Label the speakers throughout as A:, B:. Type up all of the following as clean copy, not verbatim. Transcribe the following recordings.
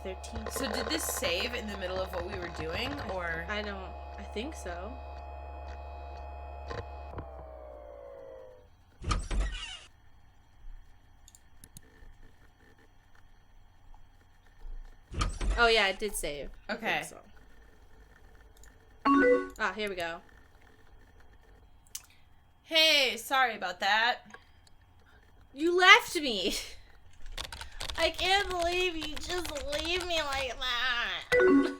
A: 13.
B: So did this save in the middle of what we were doing, or?
A: I think so. Oh yeah, it did save.
B: Okay.
A: I think so. Ah, here we go.
B: Hey, sorry about that.
A: You left me! I can't believe you just leave me like that!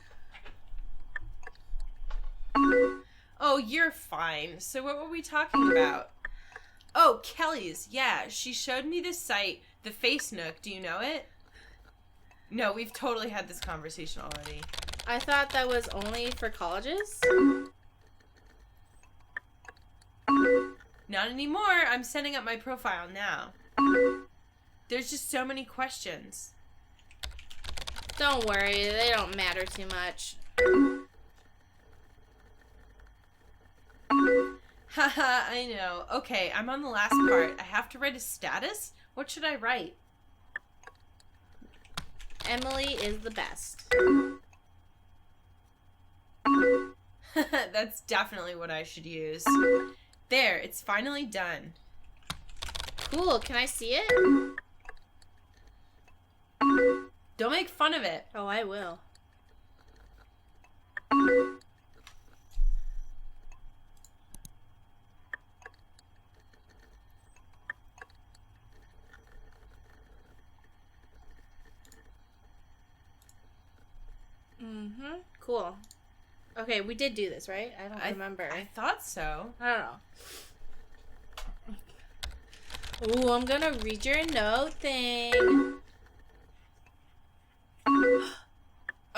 B: Oh, you're fine. So what were we talking about? Oh, Kelly's. Yeah, she showed me this site, the Face Nook. Do you know it? No, we've totally had this conversation already.
A: I thought that was only for colleges?
B: Not anymore. I'm setting up my profile now. There's just so many questions.
A: Don't worry, they don't matter too much.
B: Haha, I know. Okay, I'm on the last part. I have to write a status? What should I write?
A: Emily is the best.
B: That's definitely what I should use. There, it's finally done.
A: Cool, can I see it?
B: Don't make fun of it.
A: Oh, I will. Mm-hmm. Cool. Okay, we did do this, right? I don't remember.
B: I thought so.
A: I don't know. Ooh, I'm gonna read your note thing.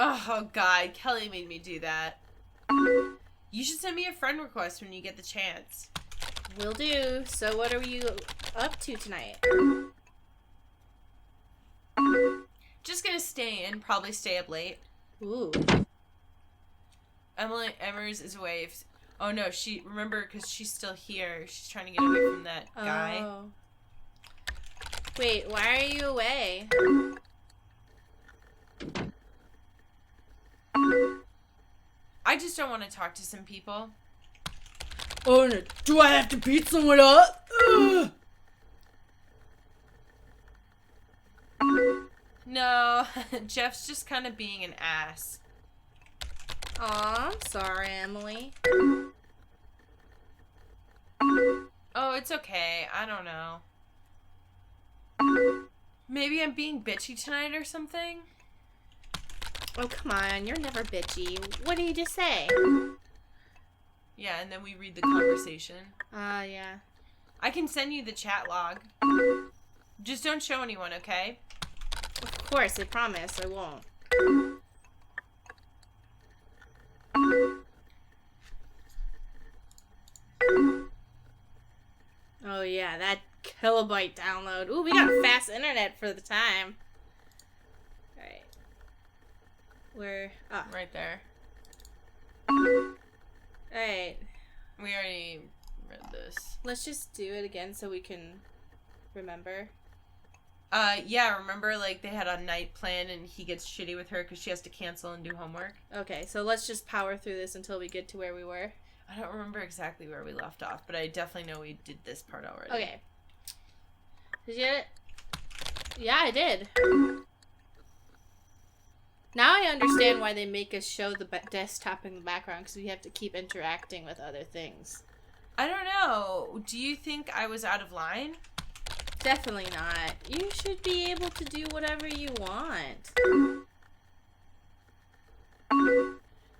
B: Oh, God. Kelly made me do that. You should send me a friend request when you get the chance.
A: Will do. So what are you up to tonight?
B: Just gonna stay in, probably stay up late.
A: Ooh.
B: Emily Emmers is away. Oh, no, remember, because she's still here. She's trying to get away from that guy.
A: Oh. Wait, why are you away?
B: I just don't want to talk to some people.
A: Oh, no. Do I have to beat someone up? Ugh.
B: No, Jeff's just kind of being an ass.
A: Aw, I'm sorry, Emily.
B: Oh, it's okay. I don't know. Maybe I'm being bitchy tonight or something?
A: Oh, come on. You're never bitchy. What did you just say?
B: Yeah, and then we read the conversation.
A: Yeah.
B: I can send you the chat log. Just don't show anyone, okay?
A: Of course, I promise I won't. Oh yeah, that kilobyte download. Ooh, we got fast internet for the time. Alright. Where? Ah.
B: Right there.
A: Alright.
B: We already read this.
A: Let's just do it again so we can remember.
B: Yeah, remember, like, they had a night plan and he gets shitty with her because she has to cancel and do homework?
A: Okay, so let's just power through this until we get to where we were.
B: I don't remember exactly where we left off, but I definitely know we did this part already.
A: Okay. Did you get it? Yeah, I did. Now I understand why they make us show the desktop in the background, because we have to keep interacting with other things.
B: I don't know. Do you think I was out of line?
A: Definitely not. You should be able to do whatever you want.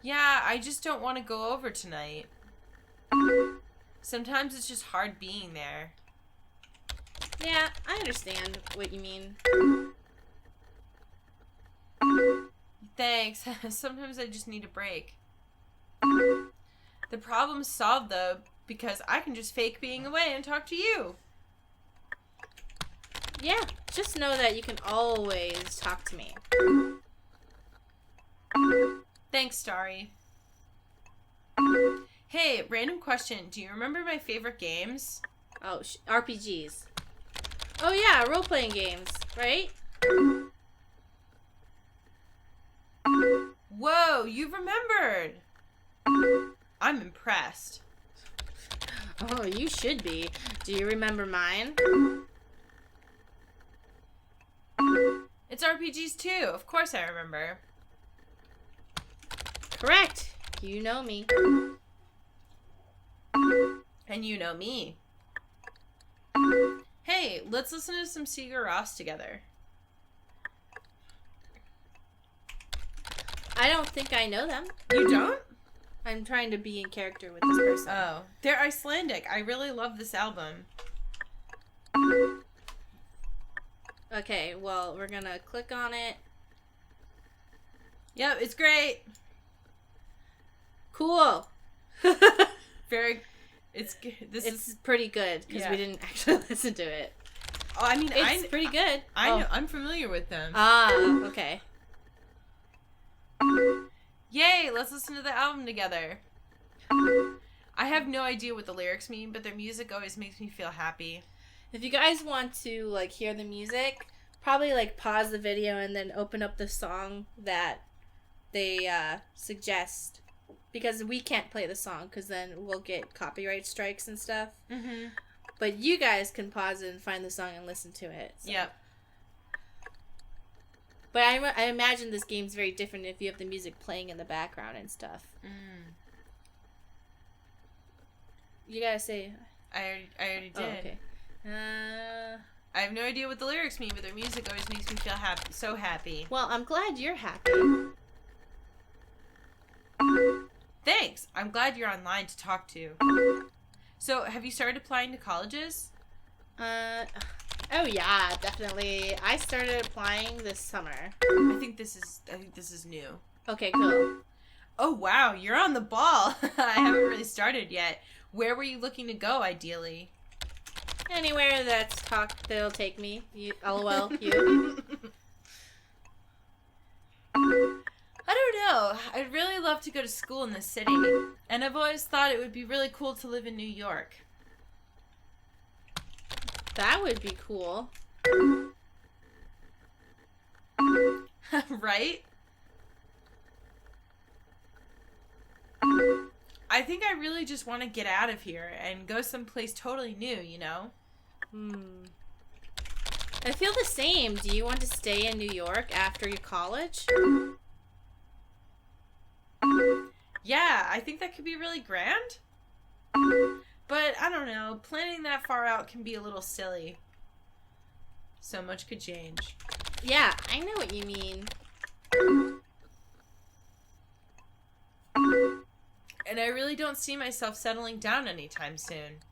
B: Yeah, I just don't want to go over tonight. Sometimes it's just hard being there.
A: Yeah, I understand what you mean.
B: Thanks. Sometimes I just need a break. The problem's solved, though, because I can just fake being away and talk to you.
A: Yeah, just know that you can always talk to me.
B: Thanks, Starry. Hey, random question. Do you remember my favorite games?
A: Oh, RPGs. Oh yeah, role-playing games, right?
B: Whoa, you remembered. I'm impressed.
A: Oh, you should be. Do you remember mine?
B: It's RPGs too. Of course I remember.
A: Correct. You know me.
B: And you know me. Hey, let's listen to some Sigur Rós together.
A: I don't think I know them.
B: You don't?
A: I'm trying to be in character with this person.
B: Oh. They're Icelandic. I really love this album.
A: Okay, well, we're gonna click on it.
B: Yep, it's great.
A: Cool.
B: Very... It's
A: pretty good, because we didn't actually listen to it.
B: Oh, I mean,
A: it's pretty good.
B: I know, I'm familiar with them.
A: Ah, okay.
B: Yay, let's listen to the album together. I have no idea what the lyrics mean, but their music always makes me feel happy.
A: If you guys want to, like, hear the music, probably, like, pause the video and then open up the song that they suggest. Because we can't play the song, because then we'll get copyright strikes and stuff.
B: Mm-hmm.
A: But you guys can pause it and find the song and listen to it. So.
B: Yep.
A: But I imagine this game's very different if you have the music playing in the background and stuff.
B: Mm.
A: You gotta say...
B: I already did.
A: Oh, okay.
B: I have no idea what the lyrics mean, but their music always makes me feel so happy.
A: Well, I'm glad you're happy.
B: Thanks. I'm glad you're online to talk to. So, have you started applying to colleges?
A: Oh yeah, definitely. I started applying this summer.
B: I think this is new.
A: Okay, cool.
B: Oh wow, you're on the ball. I haven't really started yet. Where were you looking to go, ideally?
A: Anywhere that'll take me. You, LOL, you.
B: I don't know. I'd really love to go to school in the city. And I've always thought it would be really cool to live in New York.
A: That would be cool.
B: Right? I think I really just want to get out of here and go someplace totally new, you know?
A: I feel the same. Do you want to stay in New York after your college?
B: Yeah, I think that could be really grand. But, I don't know, planning that far out can be a little silly. So much could change.
A: Yeah, I know what you mean.
B: And I really don't see myself settling down anytime soon.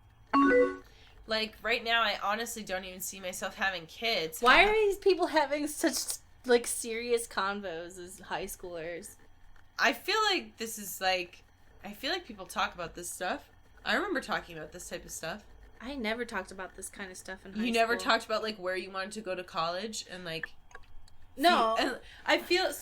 B: Like, right now, I honestly don't even see myself having kids.
A: Why are these people having such, like, serious convos as high schoolers?
B: I feel like this is, like... I feel like people talk about this stuff. I remember talking about this type of stuff.
A: I never talked about this kind of stuff in high school.
B: You never talked about, like, where you wanted to go to college and, like...
A: No.
B: And I feel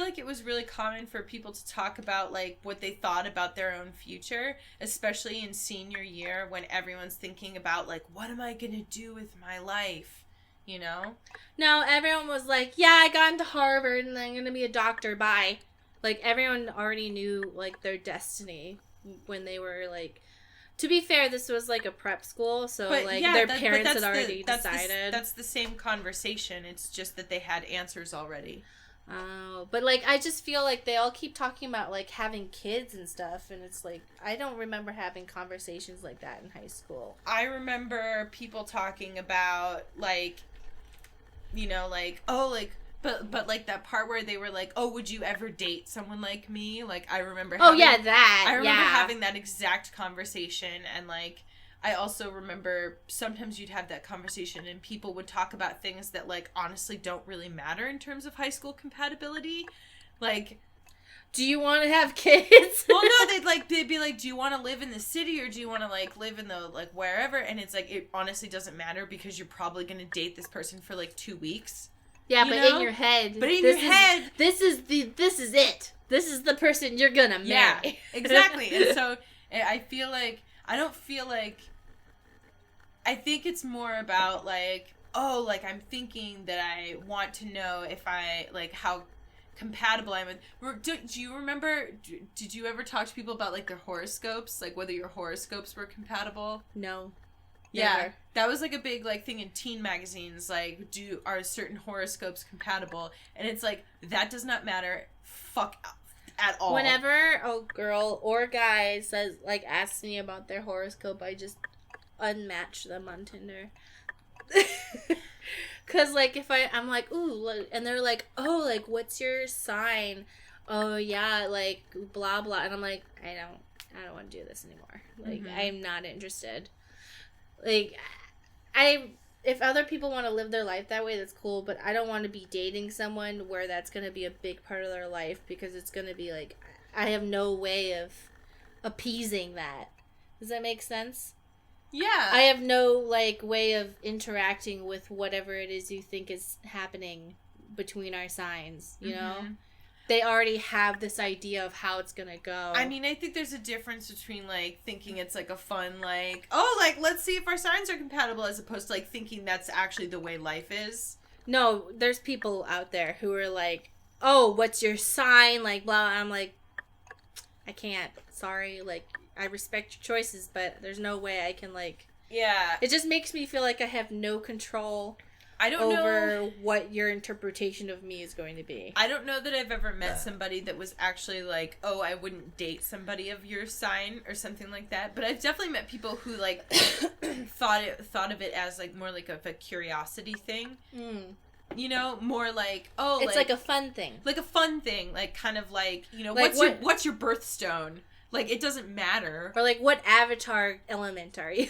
B: like it was really common for people to talk about, like, what they thought about their own future, especially in senior year when everyone's thinking about, like, what am I gonna do with my life? You know?
A: No, everyone was like, yeah, I got into Harvard and I'm gonna be a doctor, bye. Like, everyone already knew, like, their destiny when they were, like... To be fair, this was, like, a prep school, so,
B: but,
A: like,
B: yeah,
A: their parents had already decided.
B: That's the same conversation. It's just that they had answers already.
A: Oh, but, like, I just feel like they all keep talking about, like, having kids and stuff, and it's like, I don't remember having conversations like that in high school.
B: I remember people talking about, like, you know, like, oh, like... But like that part where they were like, "Oh, would you ever date someone like me?" Like I remember.
A: I remember
B: having that exact conversation, and like I also remember sometimes you'd have that conversation, and people would talk about things that like honestly don't really matter in terms of high school compatibility, like.
A: Do you want to have kids?
B: Well, no, they'd be like, do you want to live in the city or do you want to like live in the like wherever? And it's like it honestly doesn't matter because you're probably gonna date this person for like 2 weeks.
A: Yeah, but in your head.
B: But in your head.
A: This is it. This is the person you're gonna marry.
B: Yeah, exactly. And so, I feel like, I think it's more about, like, oh, like, I'm thinking that I want to know if I, like, how compatible I am with. Do you remember, did you ever talk to people about, like, their horoscopes? Like, whether your horoscopes were compatible?
A: No.
B: Yeah.
A: Never.
B: That was, like, a big, like, thing in teen magazines. Like, are certain horoscopes compatible? And it's like, that does not matter. Fuck at all.
A: Whenever a girl or guy says, like, asks me about their horoscope, I just unmatch them on Tinder. Because, like, if I'm like, ooh, and they're like, oh, like, what's your sign? Oh, yeah, like, blah, blah. And I'm like, I don't want to do this anymore. Like, I'm not interested. Like, if other people want to live their life that way, that's cool, but I don't want to be dating someone where that's going to be a big part of their life, because it's going to be, like, I have no way of appeasing that. Does that make sense?
B: Yeah.
A: I have no, like, way of interacting with whatever it is you think is happening between our signs, you know? They already have this idea of how it's gonna go.
B: I mean, I think there's a difference between, like, thinking it's, like, a fun, like, oh, like, let's see if our signs are compatible, as opposed to, like, thinking that's actually the way life is.
A: No, there's people out there who are like, oh, what's your sign? Like, blah. I'm like, I can't. Sorry. Like, I respect your choices, but there's no way I can, like...
B: Yeah.
A: It just makes me feel like I have no control
B: over
A: know what your interpretation of me is going to be.
B: I don't know that I've ever met somebody that was actually like, oh, I wouldn't date somebody of your sign or something like that. But I've definitely met people who, like, thought of it as, like, more like of a curiosity thing. You know, more like, oh,
A: it's like a fun thing.
B: Like a fun thing, like, kind of like, you know,
A: like
B: what's your birthstone? Like, it doesn't matter.
A: Or, like, what avatar element are you?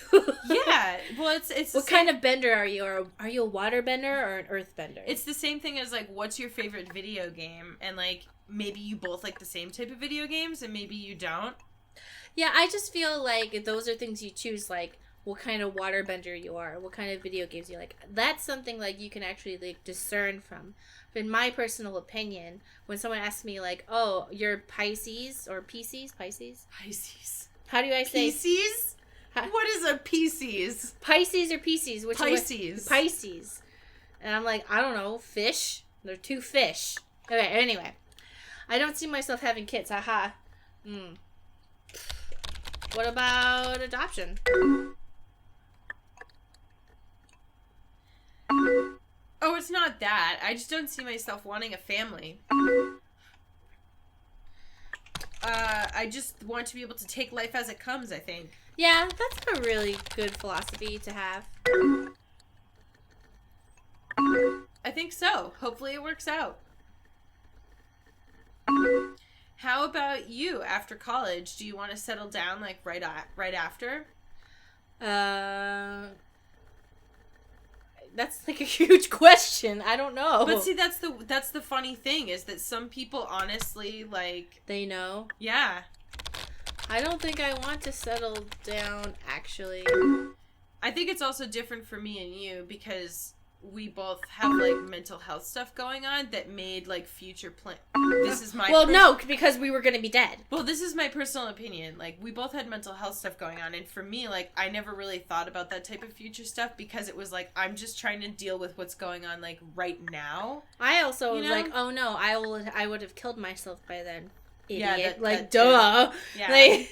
B: Yeah. Well, it's
A: what kind of bender are you? Or are you a water bender or an earth bender?
B: It's the same thing as, like, what's your favorite video game? And, like, maybe you both like the same type of video games, and maybe you don't.
A: Yeah, I just feel like those are things you choose, like, what kind of water bender you are, what kind of video games you like. That's something, like, you can actually, like, discern from. But in my personal opinion, when someone asks me, like, oh, you're Pisces or Pisces? How do I say?
B: Pisces? What is a Pisces?
A: Pisces or Pisces? Which
B: Pisces.
A: Pisces. And I'm like, I don't know, fish? They're two fish. Okay, anyway. I don't see myself having kids, haha. What about adoption?
B: Oh, it's not that. I just don't see myself wanting a family. I just want to be able to take life as it comes, I think.
A: Yeah, that's a really good philosophy to have.
B: I think so. Hopefully it works out. How about you after college? Do you want to settle down, like, right after?
A: That's, like, a huge question. I don't know.
B: But see, that's the funny thing, is that some people honestly, like...
A: They know?
B: Yeah.
A: I don't think I want to settle down, actually.
B: I think it's also different for me and you, because we both have, like, mental health stuff going on that made, like, future plan. This is my...
A: Well, no, because we were going to be dead.
B: Well, this is my personal opinion. Like, we both had mental health stuff going on, and for me, like, I never really thought about that type of future stuff, because it was like, I'm just trying to deal with what's going on, like, right now.
A: I also was like, oh no, I would have killed myself by then. Idiot.
B: Yeah,
A: like, duh.
B: Yeah.
A: Like,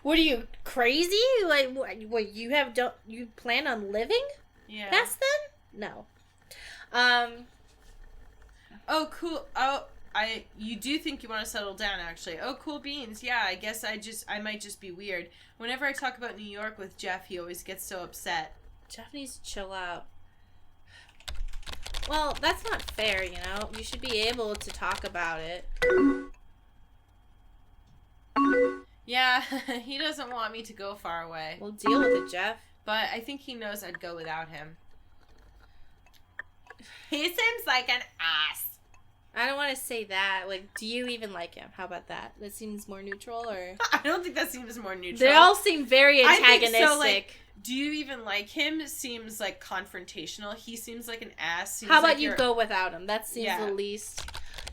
A: what are you, crazy? Like, what, you plan on living?
B: Yeah.
A: Past then? No.
B: Oh, cool. Oh, you do think you want to settle down, actually. Oh, cool beans. Yeah, I guess I might just be weird. Whenever I talk about New York with Jeff, he always gets so upset.
A: Jeff needs to chill out. Well, that's not fair, you know? You should be able to talk about it.
B: Yeah, he doesn't want me to go far away.
A: We'll deal with it, Jeff.
B: But I think he knows I'd go without him. He seems like an ass.
A: I don't want to say that. Like, do you even like him? How about that? That seems more neutral, or...
B: I don't think that seems more neutral.
A: They all seem very antagonistic.
B: I think so, like, do you even like him? Seems, like, confrontational. He seems like an ass. Seems
A: How about
B: like
A: you go without him? That seems the least...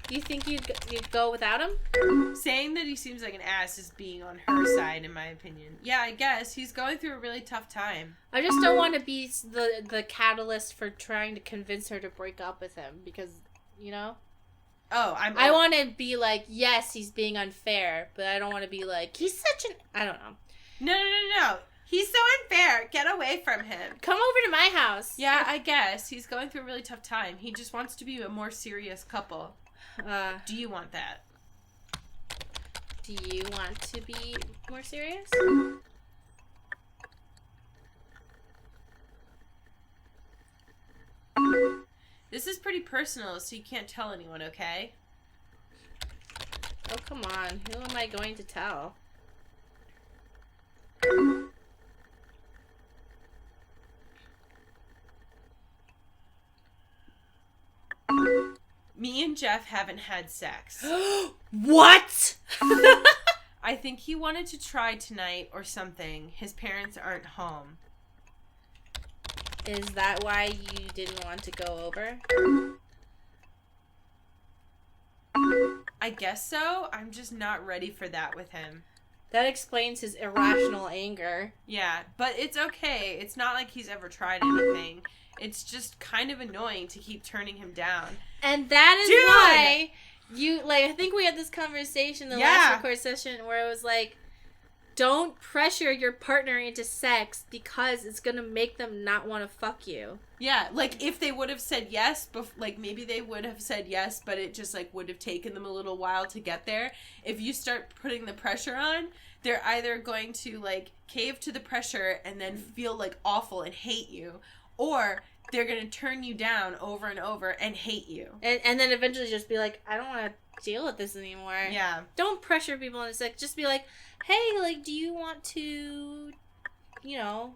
A: You think you'd go without him?
B: Saying that he seems like an ass is being on her side, in my opinion. Yeah, I guess. He's going through a really tough time.
A: I just don't want to be the catalyst for trying to convince her to break up with him, because, you know? I want to be like, yes, he's being unfair, but I don't want to be like, he's such an... I don't know.
B: No. He's so unfair. Get away from him.
A: Come over to my house.
B: Yeah, I guess. He's going through a really tough time. He just wants to be a more serious couple. Do you want that?
A: Do you want to be more serious?
B: This is pretty personal, so you can't tell anyone, okay?
A: Oh, come on. Who am I going to tell?
B: Me and Jeff haven't had sex.
A: What?
B: I think he wanted to try tonight or something. His parents aren't home.
A: Is that why you didn't want to go over?
B: I guess so. I'm just not ready for that with him.
A: That explains his irrational anger.
B: Yeah, but it's okay. It's not like he's ever tried anything. It's just kind of annoying to keep turning him down.
A: And that is why you, like, I think we had this conversation in the last record session where it was like, don't pressure your partner into sex because it's going to make them not want to fuck you.
B: Yeah, like, if they would have said yes, like, maybe they would have said yes, but it just, like, would have taken them a little while to get there. If you start putting the pressure on, they're either going to, like, cave to the pressure and then feel, like, awful and hate you, or they're going to turn you down over and over and hate you.
A: And then eventually just be like, I don't want to deal with this anymore.
B: Yeah.
A: Don't pressure people into sex. Just be like, hey, like, do you want to, you know,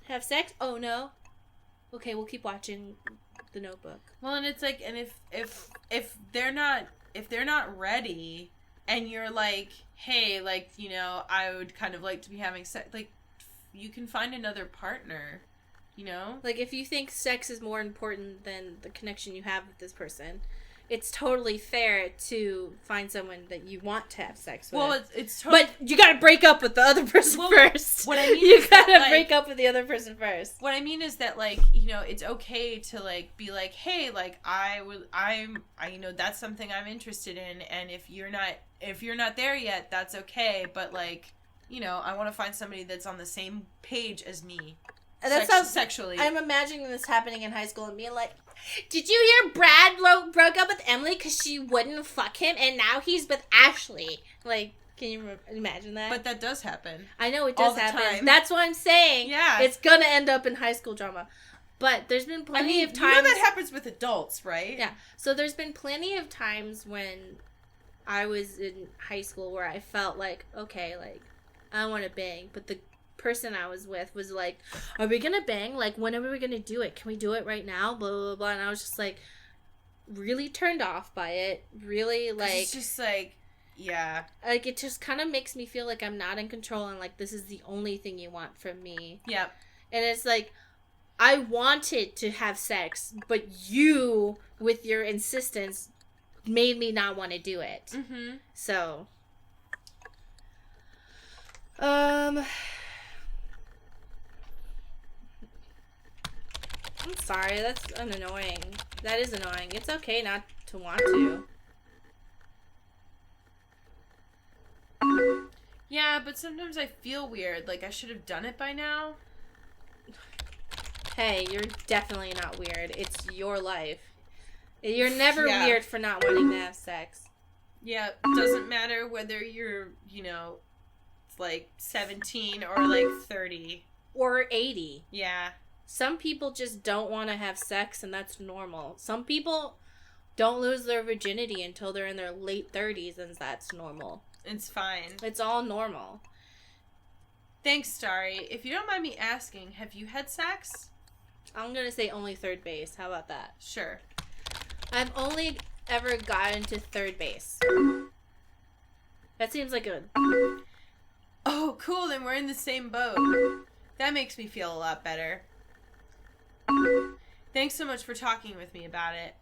A: have sex? Oh, no. Okay, we'll keep watching The Notebook.
B: Well, and it's like, and if they're not ready, and you're like, hey, like, you know, I would kind of like to be having sex, like, you can find another partner, you know?
A: Like, if you think sex is more important than the connection you have with this person, it's totally fair to find someone that you want to have sex with.
B: Well, it's totally...
A: But you gotta break up with the other person first.
B: What I mean
A: you
B: is
A: gotta
B: that, like,
A: break up with the other person first.
B: What I mean is that, like, you know, it's okay to, like, be like, hey, like, I you know, that's something I'm interested in, and if you're not there yet, that's okay, but, like, you know, I want to find somebody that's on the same page as me.
A: That sounds
B: sexually.
A: I'm imagining this happening in high school and being like, did you hear Brad broke up with Emily because she wouldn't fuck him and now he's with Ashley? Like, can you imagine that?
B: But that does happen.
A: I know it does happen.
B: Time.
A: That's what I'm saying.
B: Yeah.
A: It's gonna end up in high school drama. But there's been plenty of times...
B: You know that happens with adults, right?
A: Yeah. So there's been plenty of times when I was in high school where I felt like, okay, like, I want to bang, but the person I was with was like, are we gonna bang? Like, when are we gonna do it? Can we do it right now? Blah, blah, blah. And I was just like, really turned off by it. Really, like...
B: It's just like, yeah.
A: Like, it just kind of makes me feel like I'm not in control and, like, this is the only thing you want from me.
B: Yep.
A: And it's like, I wanted to have sex, but you, with your insistence, made me not want to do it.
B: Mm-hmm.
A: So... I'm sorry, that's annoying. That is annoying. It's okay not to want to.
B: Yeah, but sometimes I feel weird. Like, I should have done it by now.
A: Hey, you're definitely not weird. It's your life. You're never weird for not wanting to have sex.
B: Yeah, it doesn't matter whether you're, you know, like 17 or like 30.
A: Or 80.
B: Yeah.
A: Some people just don't want to have sex, and that's normal. Some people don't lose their virginity until they're in their late 30s, and that's normal.
B: It's fine.
A: It's all normal.
B: Thanks, Starry. If you don't mind me asking, have you had sex?
A: I'm going to say only third base. How about that?
B: Sure.
A: I've only ever gotten to third base. That seems like a...
B: Oh, cool. Then we're in the same boat. That makes me feel a lot better. Thanks so much for talking with me about it.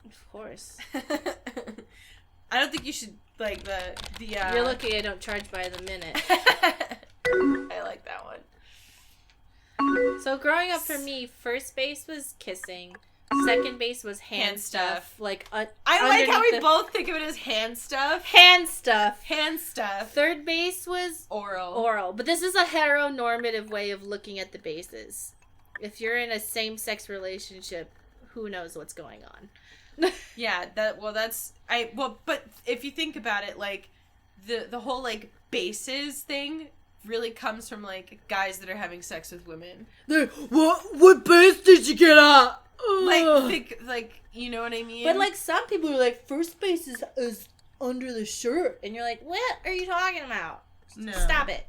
A: Of course.
B: I don't think you should, like, the
A: You're lucky I don't charge by the minute.
B: I like that one.
A: So growing up for me, first base was kissing. Second base was hand
B: Hand
A: stuff.
B: stuff.
A: Like
B: I like how we
A: underneath
B: both think of it as hand stuff.
A: hand stuff.
B: Hand stuff.
A: Third base was
B: Oral.
A: oral. But this is a heteronormative way of looking at the bases. If you're in a same-sex relationship, who knows what's going on?
B: Yeah, but if you think about it, like the whole like bases thing really comes from like guys that are having sex with women.
C: What base did you get at?
B: Like you know what I mean?
A: But like some people are like, first base is under the shirt, and you're like, what are you talking about?
B: No.
A: Stop it.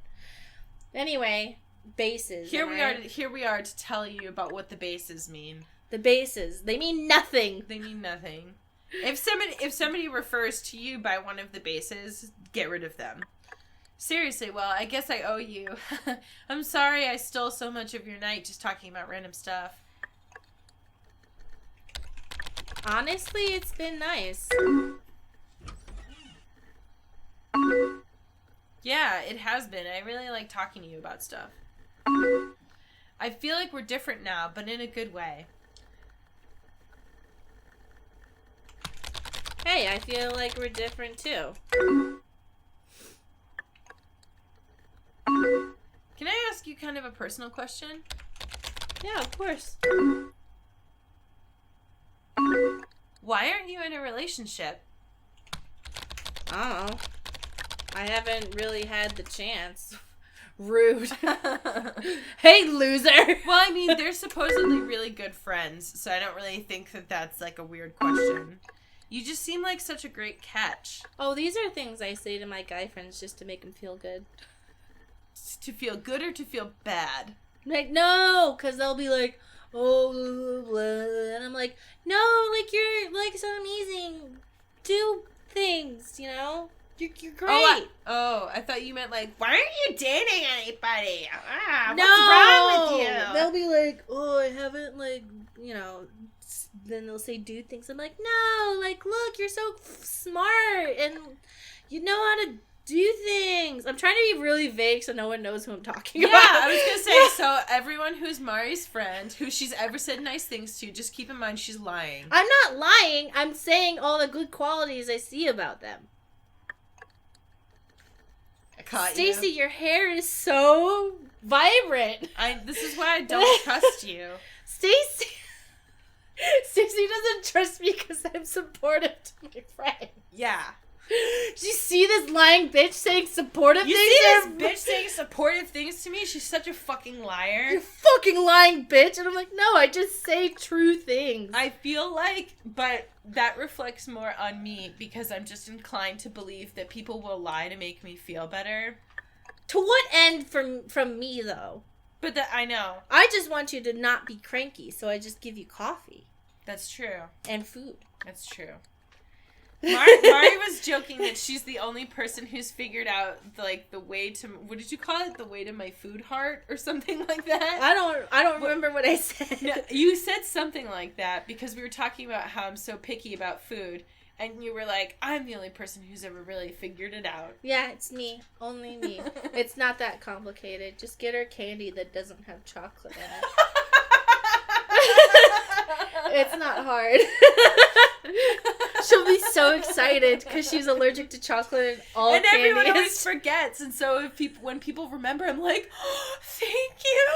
A: Anyway, bases.
B: Here we are to tell you about what the bases mean.
A: The bases. They mean nothing.
B: They mean nothing. If somebody refers to you by one of the bases, get rid of them. Seriously, well, I guess I owe you. I'm sorry I stole so much of your night just talking about random stuff.
A: Honestly, it's been nice.
B: Yeah, it has been. I really like talking to you about stuff. I feel like we're different now, but in a good way.
A: Hey, I feel like we're different too.
B: Can I ask you kind of a personal question?
A: Yeah, of course.
B: Why aren't you in a relationship?
A: I don't know. I haven't really had the chance. Rude. Hey, loser.
B: Well, I mean, they're supposedly really good friends, so I don't really think that that's like a weird question. You just seem like such a great catch.
A: Oh, these are things I say to my guy friends just to make them feel good.
B: To feel good or to feel bad?
A: Like, no, because they'll be like, oh, blah, blah, and I'm like, no, like, you're, like, so amazing. Do things, you know? You're great.
B: I thought you meant like, why aren't you dating anybody?
A: No!
B: What's wrong with you?
A: They'll be like, oh, I haven't, like, you know, then they'll say do things. I'm like, no, like, look, you're so smart, and you know how to do things. I'm trying to be really vague so no one knows who I'm talking about.
B: Yeah, I was gonna say, so everyone who's Mari's friend, who she's ever said nice things to, just keep in mind she's lying.
A: I'm not lying. I'm saying all the good qualities I see about them.
B: I caught
A: Stacey,
B: you.
A: your hair is so vibrant.
B: This is why I don't trust you.
A: Stacey doesn't trust me because I'm supportive to my friend.
B: Yeah.
A: Do you see this lying bitch saying supportive
B: You
A: things?
B: see this bitch saying supportive things to me? She's such a fucking liar.
A: You fucking lying bitch. And I'm like, no, I just say true things.
B: I feel like, but that reflects more on me because I'm just inclined to believe that people will lie to make me feel better.
A: To what end from me, though?
B: But I know.
A: I just want you to not be cranky, so I just give you coffee.
B: That's true.
A: And food.
B: That's true. Mari was joking that she's the only person who's figured out like the way to, what did you call it? The way to my food heart or something like that?
A: I don't remember what I said.
B: No, you said something like that because we were talking about how I'm so picky about food, and you were like, I'm the only person who's ever really figured it out.
A: Yeah, it's me. Only me. It's not that complicated. Just get her candy that doesn't have chocolate in it. It's not hard. She'll be so excited because she's allergic to chocolate and all
B: and
A: candy
B: everyone
A: is...
B: always forgets, and so when people remember, I'm like, oh, thank you.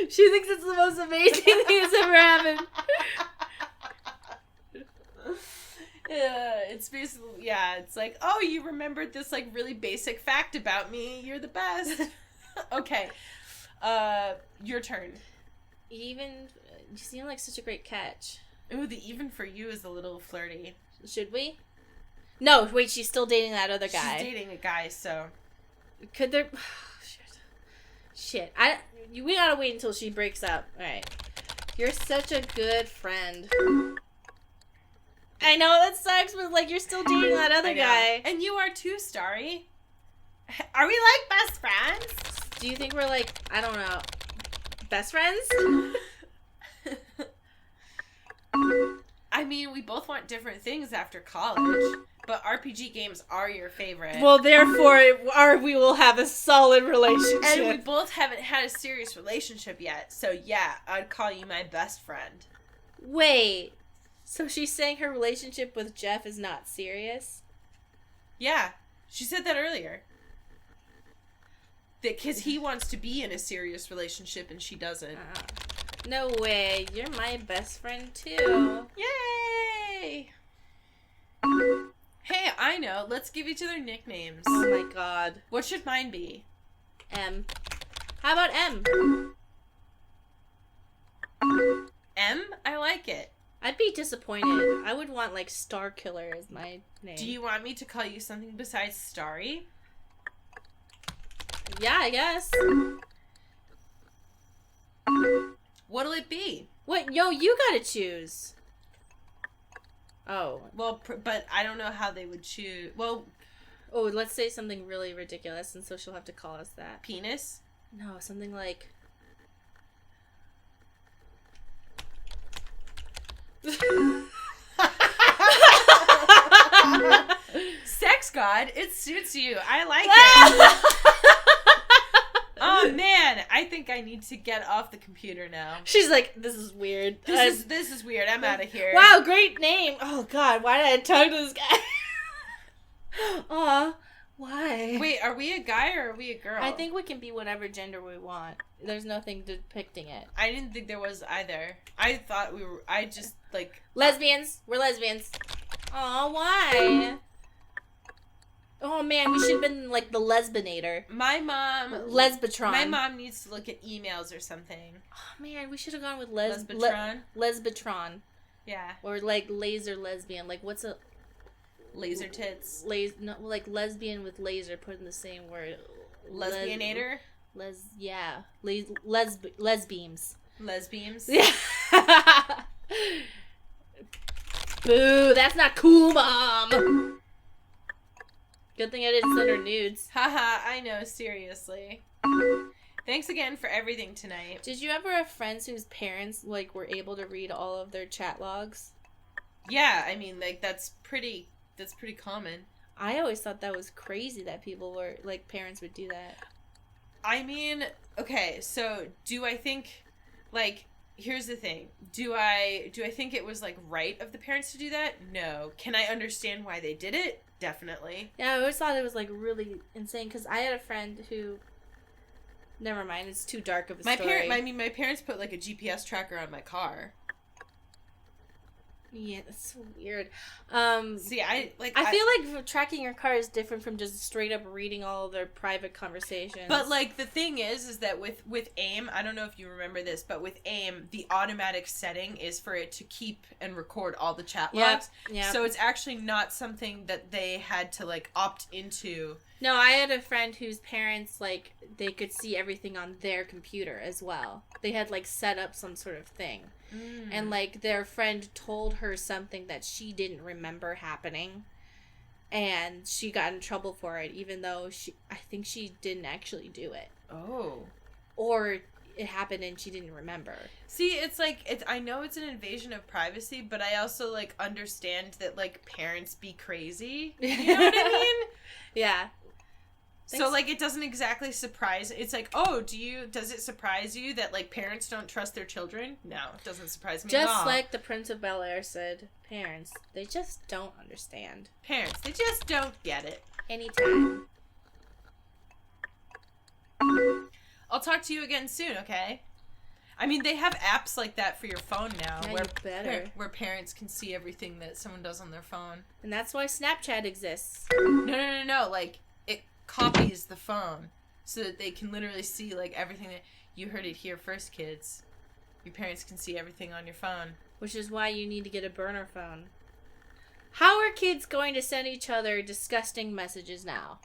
A: She thinks it's the most amazing thing that's ever happened.
B: Yeah, it's basically, it's like, oh, you remembered this like really basic fact about me. You're the best. Okay, your turn.
A: Even, you seem like such a great catch.
B: Ooh, the even for you is a little flirty.
A: Should we? No, wait, she's still dating that other guy.
B: She's dating a guy, so.
A: Could there... Shit. We gotta wait until she breaks up. Alright. You're such a good friend. I know, that sucks, but, like, you're still dating that other guy.
B: And you are too, Starry. Are we, like, best friends?
A: Do you think we're, like, I don't know, best friends?
B: I mean, we both want different things after college, but RPG games are your favorite.
A: Well, therefore, we will have a solid relationship.
B: And we both haven't had a serious relationship yet, so yeah, I'd call you my best friend.
A: Wait, so she's saying her relationship with Jeff is not serious?
B: Yeah, she said that earlier. Because he wants to be in a serious relationship and she doesn't.
A: No way, you're my best friend too.
B: Yay! Hey, I know. Let's give each other nicknames.
A: Oh my god.
B: What should mine be?
A: M. How about M?
B: M? I like it.
A: I'd be disappointed. I would want, like, Star Killer as my name.
B: Do you want me to call you something besides Starry?
A: Yeah, I guess.
B: What'll it be?
A: What? Yo, you gotta choose. Oh.
B: Well, but I don't know how they would choose. Well,
A: Oh, let's say something really ridiculous, and so she'll have to call us that.
B: penis?
A: No, something like...
B: Sex God, it suits you. I like it. Oh man, I think I need to get off the computer now.
A: She's like, this is weird.
B: This is weird. I'm out of here.
A: Wow, great name. Oh god, why did I talk to this guy? Aw, why?
B: Wait, are we a guy or are we a girl?
A: I think we can be whatever gender we want. There's nothing depicting it.
B: I didn't think there was either. I thought we were. I just like
A: Lesbians. We're lesbians. Aw, why? Oh man, we should have been like the Lesbinator.
B: my mom.
A: Lesbitron.
B: My mom needs to look at emails or something.
A: Oh man, we should have gone with
B: Lesbitron.
A: Lesbitron.
B: Yeah.
A: Or like laser lesbian. Like what's a
B: Laser tits.
A: no, like lesbian with laser put in the same word.
B: Lesbianator.
A: Yeah. Lesbeams.
B: Lesbians.
A: Yeah. Boo, that's not cool, Mom. Good thing I didn't send her nudes.
B: Haha, I know, seriously. Thanks again for everything tonight.
A: Did you ever have friends whose parents like were able to read all of their chat logs?
B: Yeah, I mean, like that's pretty common.
A: I always thought that was crazy that people were like parents would do that.
B: I mean, okay, so do I think like here's the thing. Do I think it was like right of the parents to do that? No. Can I understand why they did it? Definitely.
A: Yeah, I always thought it was like really insane because I had a friend who. Never mind, it's too dark of a story.
B: My parents put like a GPS tracker on my car.
A: Yeah, that's so weird.
B: See, I
A: feel like tracking your car is different from just straight up reading all of their private conversations.
B: But like the thing is that with AIM, I don't know if you remember this, but with AIM, the automatic setting is for it to keep and record all the chat logs.
A: Yeah.
B: So it's actually not something that they had to like opt into.
A: No, I had a friend whose parents like they could see everything on their computer as well. They had like set up some sort of thing. And like their friend told her something that she didn't remember happening, and she got in trouble for it, even though I think she didn't actually do it.
B: Oh.
A: Or it happened and she didn't remember.
B: See, it's like I know it's an invasion of privacy, but I also like understand that like parents be crazy. You know what I mean?
A: Yeah.
B: So, like, it doesn't exactly surprise... It's like, oh, does it surprise you that, like, parents don't trust their children? No, it doesn't surprise me at all.
A: Just like the Prince of Bel-Air said, parents, they just don't understand.
B: Parents, they just don't get it.
A: Anytime.
B: I'll talk to you again soon, okay? I mean, they have apps like that for your phone now.
A: Yeah, you better.
B: Where parents can see everything that someone does on their phone.
A: And that's why Snapchat exists.
B: No. Like, it copies the phone so that they can literally see like everything that you heard it here first, kids. Your parents can see everything on your phone.
A: Which is why you need to get a burner phone. How are kids going to send each other disgusting messages now?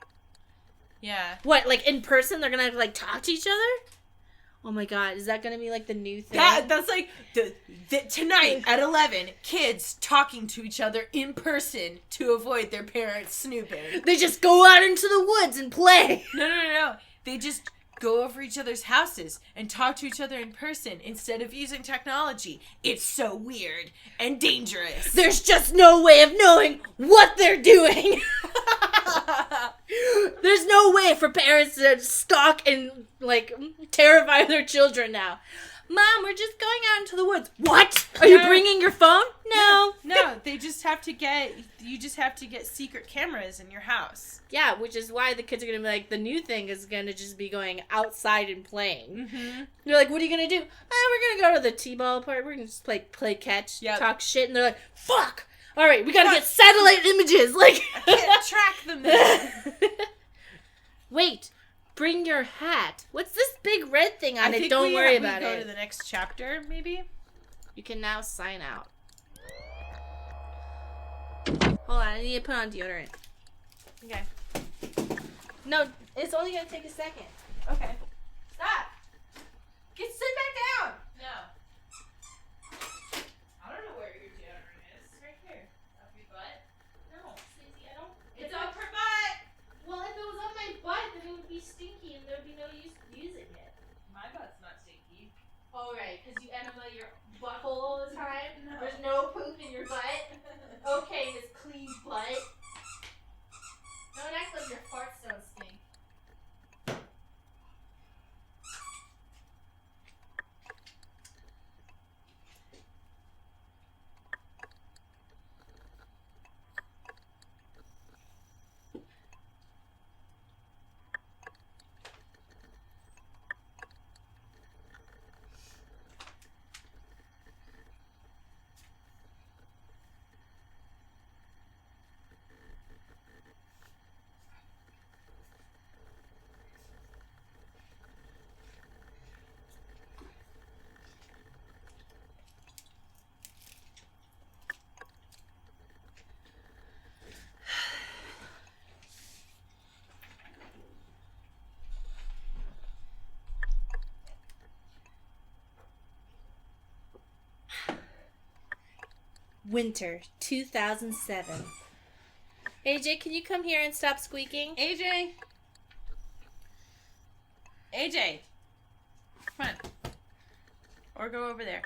B: Yeah.
A: What, like in person they're gonna have to like talk to each other? Oh my god, is that gonna be like the new thing?
B: That's like tonight at 11, kids talking to each other in person to avoid their parents snooping.
A: They just go out into the woods and play.
B: No. They just go over each other's houses and talk to each other in person instead of using technology. It's so weird and dangerous.
A: There's just no way of knowing what they're doing. There's no way for parents to stalk and, like, terrify their children now. Mom, we're just going out into the woods. What? Are you bringing your phone? No.
B: No, you just have to get secret cameras in your house.
A: Yeah, which is why the kids are going to be like, the new thing is going to just be going outside and playing.
B: Mm-hmm.
A: They're like, what are you going to do? We're going to go to the t-ball park. We're going to just play catch, talk shit. And they're like, fuck. All right, we got to get satellite images. Like,
B: I can't track them then.
A: Wait. Bring your hat. What's this big red thing on it? Don't worry about it.
B: Go to the next chapter, maybe?
A: You can now sign out. Hold on, I need to put on deodorant.
B: Okay.
A: No, it's only gonna take a second.
B: Okay.
A: Stop! Sit back down!
B: No. I don't know where your deodorant is. It's right here. Up your butt?
A: No, Stacey, I don't.
B: It's up her butt!
A: Well, if it was on my butt, then it would be stinky and there would be no use using it.
B: My butt's not stinky.
A: Oh, right, because you enema your butthole all the time?
B: No.
A: There's no poop in your butt? Okay, this clean butt. Don't act like your farts don't stink. Winter 2007. AJ, can you come here and stop squeaking?
B: AJ! AJ! Come on. Or go over there.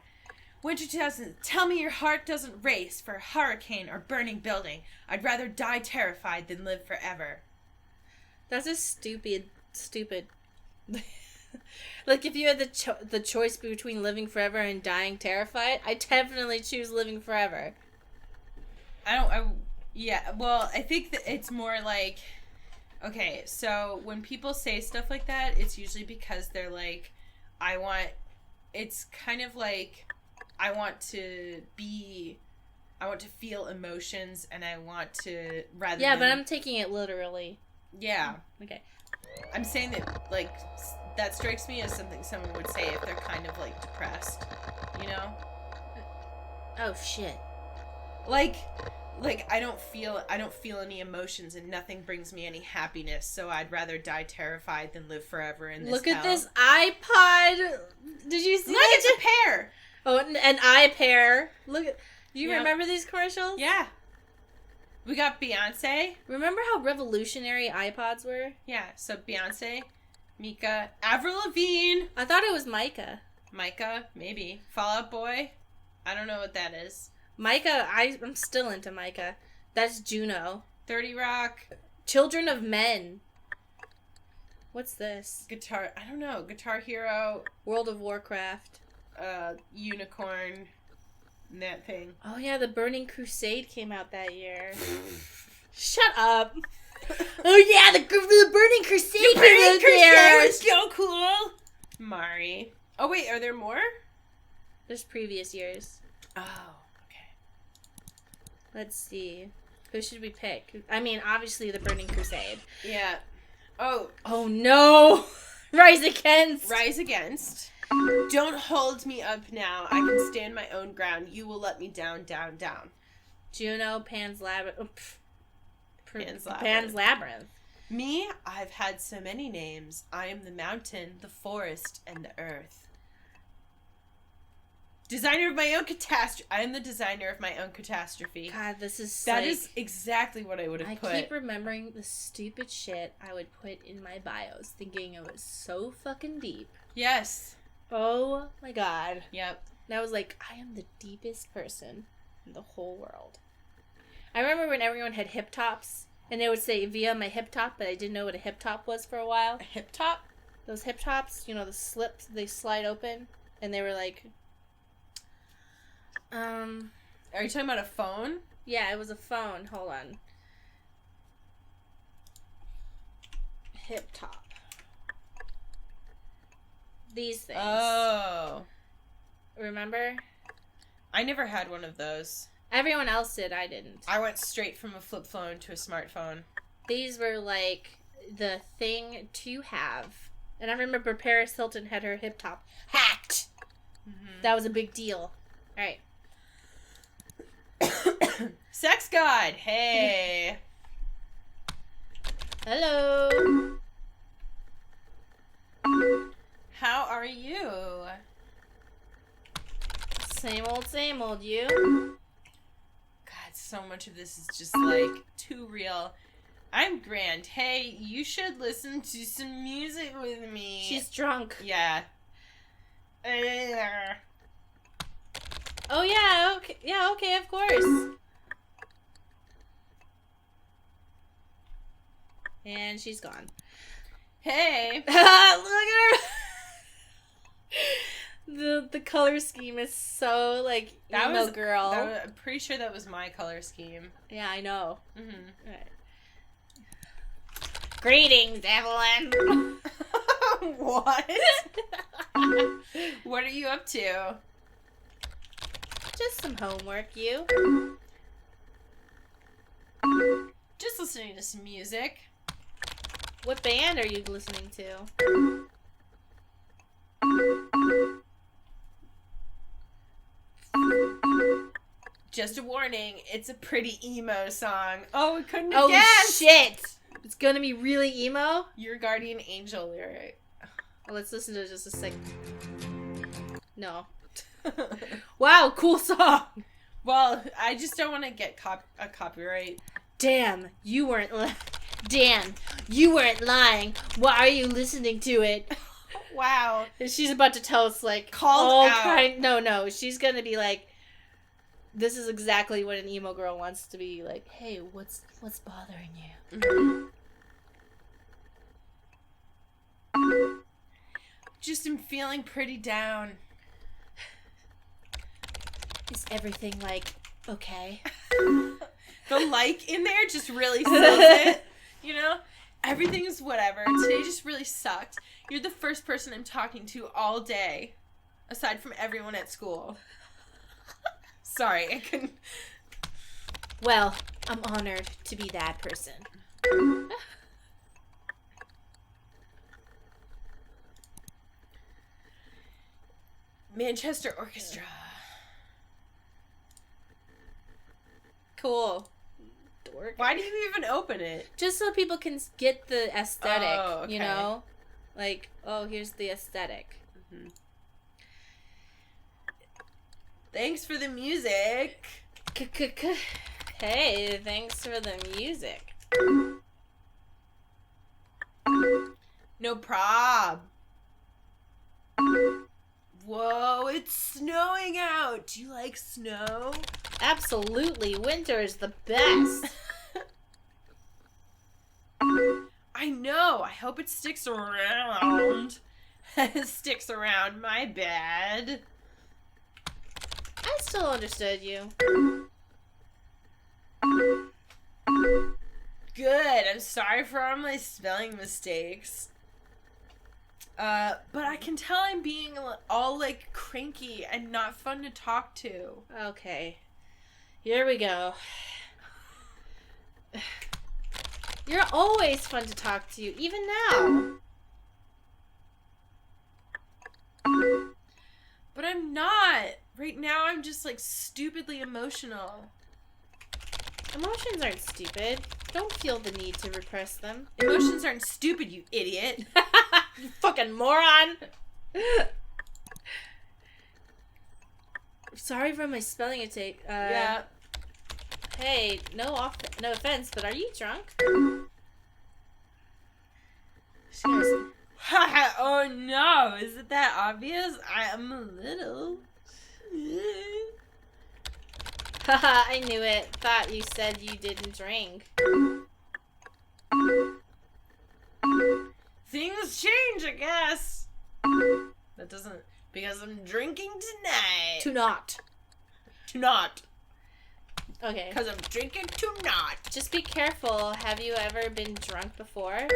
B: Winter 2000. Tell me your heart doesn't race for a hurricane or burning building. I'd rather die terrified than live forever.
A: That's a stupid. Like, if you had the choice between living forever and dying terrified, I definitely choose living forever.
B: Yeah, well, I think that it's more like, okay, so when people say stuff like that, it's usually because they're like, it's kind of like, I want to feel emotions, and I want to,
A: Yeah, but I'm taking it literally.
B: Yeah.
A: Okay.
B: I'm saying that, like, that strikes me as something someone would say if they're kind of, like, depressed, you know?
A: Oh, shit.
B: Like I don't feel any emotions and nothing brings me any happiness, so I'd rather die terrified than live forever in this
A: Look
B: hell.
A: at this iPod. Did you see
B: Look,
A: that?
B: it's a pear.
A: Oh, an iPair. Look at. Do you
B: Yep.
A: remember these commercials?
B: Yeah. We got Beyonce.
A: Remember how revolutionary iPods were?
B: Yeah, so Beyonce, Mika, Avril Lavigne.
A: I thought it was Micah.
B: Micah, maybe. Fall Out Boy. I don't know what that is.
A: Micah, I'm still into Micah. That's Juno.
B: 30 Rock.
A: Children of Men. What's this?
B: Guitar, I don't know. Guitar Hero.
A: World of Warcraft.
B: Unicorn. That thing.
A: Oh yeah, the Burning Crusade came out that year. Shut up. Oh yeah, the Burning Crusade came out there.
B: Was so cool. Mari. Oh wait, are there more?
A: There's previous years.
B: Oh, okay.
A: Let's see. Who should we pick? I mean, obviously the Burning Crusade.
B: Yeah. Oh.
A: Oh no! Rise Against!
B: Rise Against. Don't hold me up now. I can stand my own ground. You will let me down, down, down.
A: Juno, Pan's Labyrinth.
B: Pan's
A: Labyrinth.
B: Me, I've had so many names. I am the mountain, the forest, and the earth. Designer of my own catastrophe. I am the designer of my own catastrophe.
A: God, this is
B: That is exactly what I would have put.
A: I keep remembering the stupid shit I would put in my bios, thinking it was so fucking deep.
B: Yes.
A: Oh my god.
B: Yep.
A: And I was like, I am the deepest person in the whole world. I remember when everyone had hip tops, and they would say via my hip top, but I didn't know what a hip top was for a while.
B: A hip top?
A: Those hip tops, you know, the slips, they slide open, and they were like,
B: Are you talking about a phone?
A: yeah, it was a phone. Hold on. Hip top. These things.
B: Oh.
A: Remember?
B: I never had one of those.
A: Everyone else did. I didn't.
B: I went straight from a flip phone to a smartphone.
A: These were like the thing to have. And I remember Paris Hilton had her hip top hacked.
B: Mm-hmm.
A: That was a big deal. All right.
B: Sex God. Hey.
A: Hello.
B: How are you?
A: Same old, you.
B: God, so much of this is just like too real. I'm Grand. Hey, you should listen to some music with me.
A: She's drunk.
B: Yeah.
A: Oh yeah, okay. Yeah, okay, of course. And she's gone.
B: Hey.
A: Look at her. The color scheme is so like emo girl.
B: I'm pretty sure that was my color scheme.
A: Yeah, I know.
B: Mm-hmm.
A: Right. Greetings, Evelyn.
B: What? What are you up to?
A: Just some homework, you.
B: Just listening to some music.
A: What band are you listening to?
B: Just a warning, it's a pretty emo song. Oh, we couldn't have guessed.
A: Oh shit! It's gonna be really emo?
B: Your Guardian Angel lyric.
A: Well, let's listen to it just a sec. No. Wow, cool song!
B: Well, I just don't want to get a copyright.
A: Damn, you weren't lying. Why are you listening to it?
B: Wow.
A: And she's about to tell us, like,
B: Called out.
A: No, she's gonna be like, this is exactly what an emo girl wants to be like. Hey, what's bothering you?
B: Mm-hmm. Just am feeling pretty down.
A: Is everything like okay?
B: The like in there just really sells it. You know? Everything is whatever. Today just really sucked. You're the first person I'm talking to all day. Aside from everyone at school. Sorry, I couldn't.
A: Well, I'm honored to be that person.
B: Manchester Orchestra.
A: Cool. Dork.
B: Why do you even open it?
A: Just so people can get the aesthetic,
B: Oh, okay.
A: you know? Like, oh, here's the aesthetic.
B: Mm-hmm. Thanks for the music.
A: Hey, thanks for the music.
B: No prob. Whoa, it's snowing out. Do you like snow?
A: Absolutely, winter is the best.
B: I know. I hope it sticks around. It sticks around. My bad.
A: I still understood you.
B: Good. I'm sorry for all my spelling mistakes. But I can tell I'm being all, like, cranky and not fun to talk to.
A: Okay. Here we go. You're always fun to talk to, even now.
B: But I'm not. Right now, I'm just, like, stupidly emotional.
A: Emotions aren't stupid. Don't feel the need to repress them.
B: Emotions aren't stupid, you idiot.
A: You fucking moron! Sorry for my spelling mistake.
B: Yeah.
A: Hey, no offense, but are you drunk?
B: Oh no, is it that obvious? I'm a little.
A: Haha, I knew it. Thought you said you didn't drink.
B: Things change, I guess. That doesn't... Because I'm drinking tonight. Tonight.
A: Okay.
B: Because I'm drinking tonight.
A: Just be careful. Have you ever been drunk before?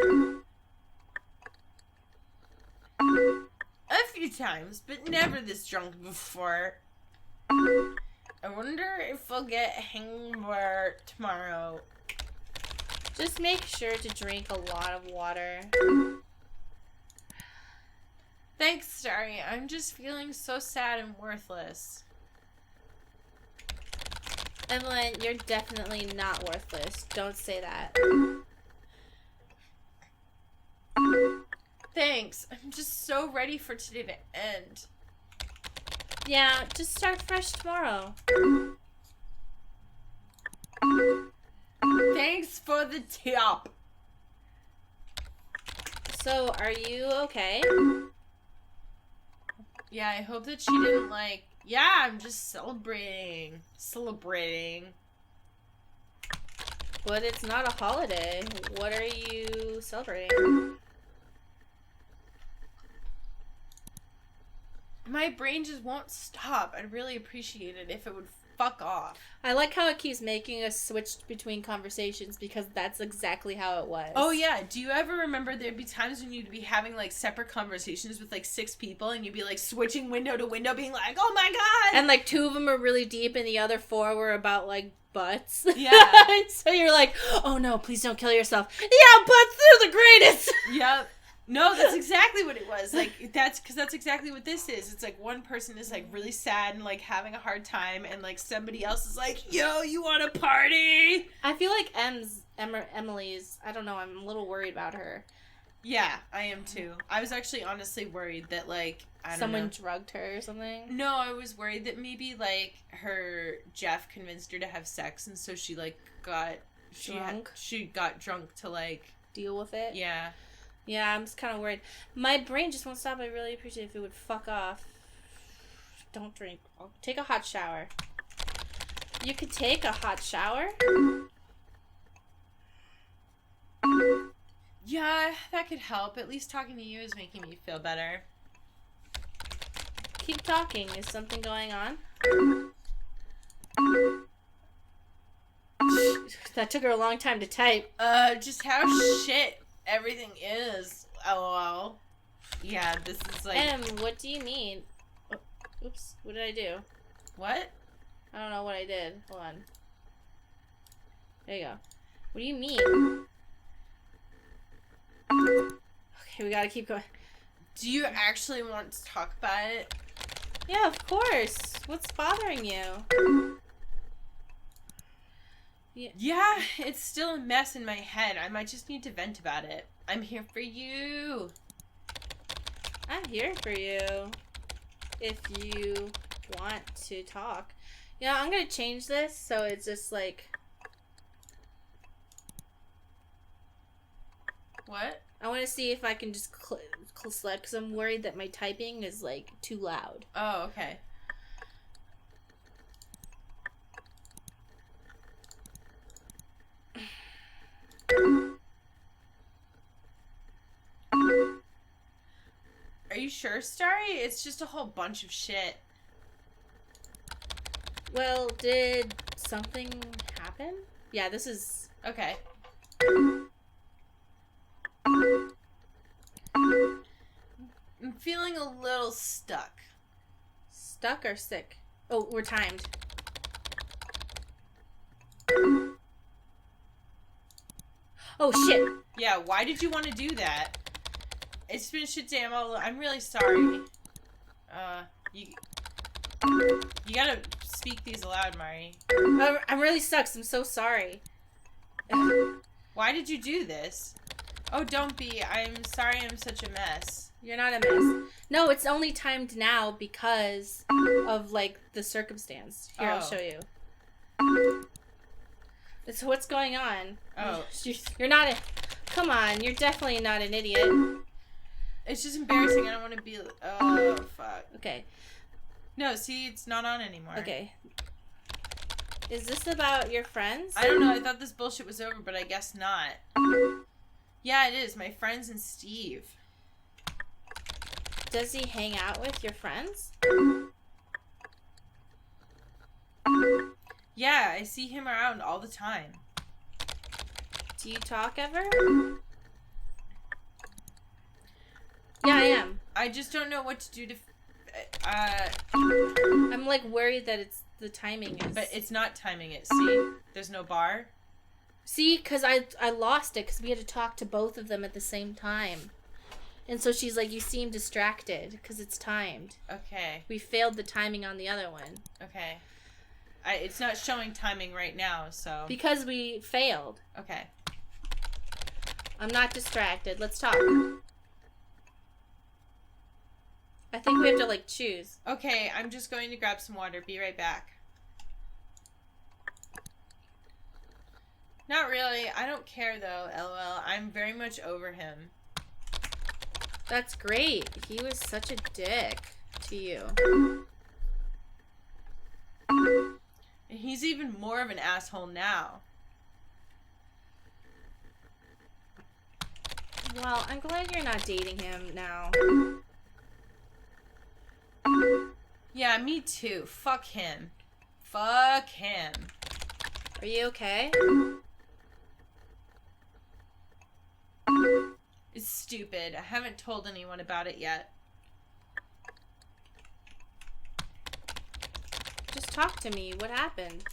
B: A few times, but never this drunk before. I wonder if I'll get a hangover tomorrow.
A: Just make sure to drink a lot of water.
B: Thanks, Starry. I'm just feeling so sad and worthless.
A: Evelyn, you're definitely not worthless. Don't say that.
B: Thanks. I'm just so ready for today to end.
A: Yeah, just start fresh tomorrow.
B: Thanks for the tip.
A: So, are you okay?
B: Yeah, I hope that she didn't like... Yeah, I'm just celebrating.
A: But it's not a holiday. What are you celebrating?
B: My brain just won't stop. I'd really appreciate it if it would fuck off.
A: I like how it keeps making us switch between conversations because that's exactly how it was.
B: Oh yeah, do you ever remember there'd be times when you'd be having like separate conversations with like 6 people and you'd be like switching window to window being like, oh my god!
A: And like 2 of them are really deep and the other 4 were about like butts.
B: Yeah.
A: So you're like, oh no, please don't kill yourself. Yeah, butts, they're the greatest!
B: Yep. No, that's exactly what it was. Like, that's exactly what this is. It's like one person is like really sad and like having a hard time, and like somebody else is like, yo, you want to party?
A: I feel like Emily's, I don't know, I'm a little worried about her.
B: Yeah, I am too. I was actually honestly worried that like,
A: Someone drugged her or something?
B: No, I was worried that maybe like Jeff convinced her to have sex, and so she like got
A: drunk.
B: She got drunk to like
A: deal with it.
B: Yeah.
A: Yeah, I'm just kind of worried. My brain just won't stop. I really appreciate if it would fuck off. Don't drink. I'll take a hot shower. You could take a hot shower?
B: Yeah, that could help. At least talking to you is making me feel better.
A: Keep talking. Is something going on? That took her a long time to type.
B: Just how shit everything is. LOL. Yeah, this is like...
A: What do you mean? Oh, oops, what did I do?
B: What?
A: I don't know what I did. Hold on. There you go. What do you mean? Okay, we gotta keep going.
B: Do you actually want to talk about it?
A: Yeah, of course. What's bothering you?
B: Yeah, it's still a mess in my head. I might just need to vent about it. I'm here for you.
A: I'm here for you. If you want to talk. Yeah, I'm gonna change this so it's just like...
B: What?
A: I want to see if I can just select, because I'm worried that my typing is like too loud.
B: Oh, okay. Are you sure, Starry? It's just a whole bunch of shit.
A: Well, did something happen? Yeah, this is...
B: Okay. I'm feeling a little stuck.
A: Stuck or sick? Oh, we're timed. Oh, shit.
B: Yeah, why did you want to do that? It's been shit damn all... I'm really sorry. You gotta speak these aloud, Mari.
A: I'm really stuck. I'm so sorry.
B: Why did you do this? Oh, don't be. I'm sorry I'm such a mess.
A: You're not a mess. No, it's only timed now because of, like, the circumstance. Here, I'll show you. So what's going on?
B: Oh.
A: You're not a... Come on, you're definitely not an idiot.
B: It's just embarrassing. I don't want to be... Oh, fuck.
A: Okay.
B: No, see, it's not on anymore.
A: Okay. Is this about your friends?
B: I don't know. I thought this bullshit was over, but I guess not. Yeah, it is. My friends and Steve.
A: Does he hang out with your friends?
B: Yeah, I see him around all the time.
A: Do you talk ever? Yeah, I am.
B: I just don't know what to do to...
A: I'm, like, worried that it's the timing is...
B: But it's not timing it. See? There's no bar.
A: See? Because I lost it because we had to talk to both of them at the same time. And so she's like, you seem distracted because it's timed.
B: Okay.
A: We failed the timing on the other one.
B: Okay. It's not showing timing right now, so...
A: Because we failed.
B: Okay.
A: I'm not distracted. Let's talk. I think we have to, like, choose.
B: Okay, I'm just going to grab some water. Be right back. Not really. I don't care, though, LOL. I'm very much over him.
A: That's great. He was such a dick to you.
B: And he's even more of an asshole now.
A: Well, I'm glad you're not dating him now.
B: Yeah, me too. Fuck him. Fuck him.
A: Are you okay?
B: It's stupid. I haven't told anyone about it yet.
A: Just talk to me. What happened?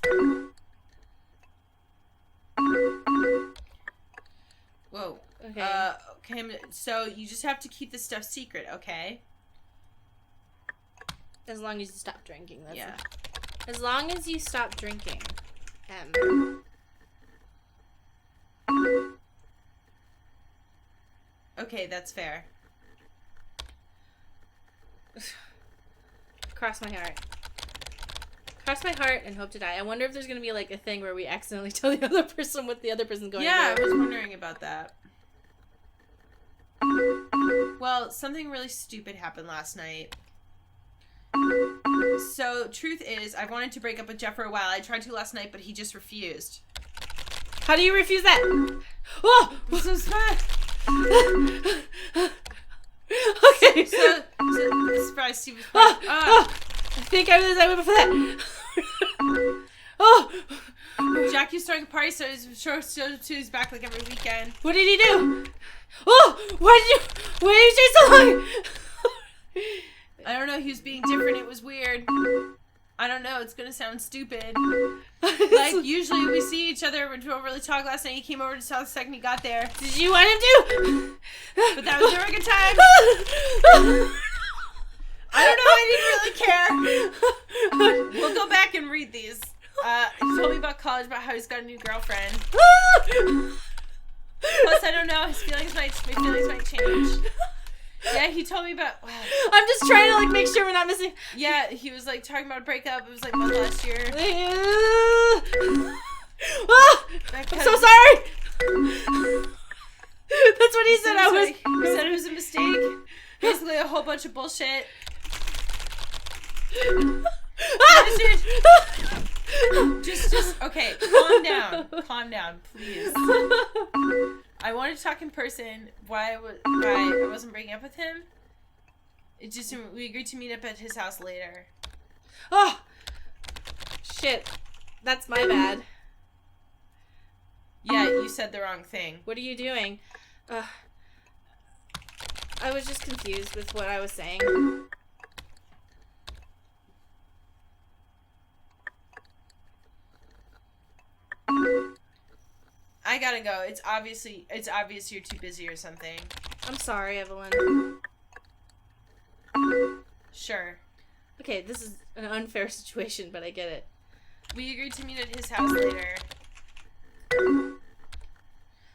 B: Whoa.
A: Okay.
B: Okay, so you just have to keep this stuff secret, okay?
A: As long as you stop drinking. That's
B: Yeah.
A: As long as you stop drinking.
B: Okay, that's fair.
A: Cross my heart. Cross my heart and hope to die. I wonder if there's going to be, like, a thing where we accidentally tell the other person what the other person's going
B: Yeah, I
A: through.
B: was wondering about that. Well, something really stupid happened last night. So, truth is, I wanted to break up with Jeff for a while. I tried to last night, but he just refused.
A: How do you refuse that? Oh!
B: I'm so smart.
A: Okay.
B: So surprise, Steve was
A: I think I was able for that. Oh!
B: Jackie's throwing a party, so he's back like every weekend.
A: What did he do? Oh! Why did you stay so long?
B: I don't know, he was being different, it was weird. I don't know, it's gonna sound stupid. Like, usually we see each other, we don't really talk. Last night he came over to South the second he got there.
A: Did you want him to?
B: But that was never a good time. I don't know, I didn't really care. We'll go back and read these. He told me about college, about how he's got a new girlfriend. Plus, I don't know, my feelings might change. Yeah, he told me about... Wow.
A: I'm just trying to, like, make sure we're not missing...
B: Yeah, he was, like, talking about a breakup. It was, like, month last year.
A: I'm so sorry! That's what he said.
B: He said it was a mistake. Basically, a whole bunch of bullshit. Just, okay, calm down, please. I wanted to talk in person. Why I wasn't breaking up with him? It just, we agreed to meet up at his house later.
A: Oh! Shit. That's my bad.
B: Yeah, you said the wrong thing.
A: What are you doing? I was just confused with what I was saying.
B: I gotta go. It's obvious you're too busy or something.
A: I'm sorry, Evelyn.
B: Sure.
A: Okay, this is an unfair situation, but I get it.
B: We agreed to meet at his house later.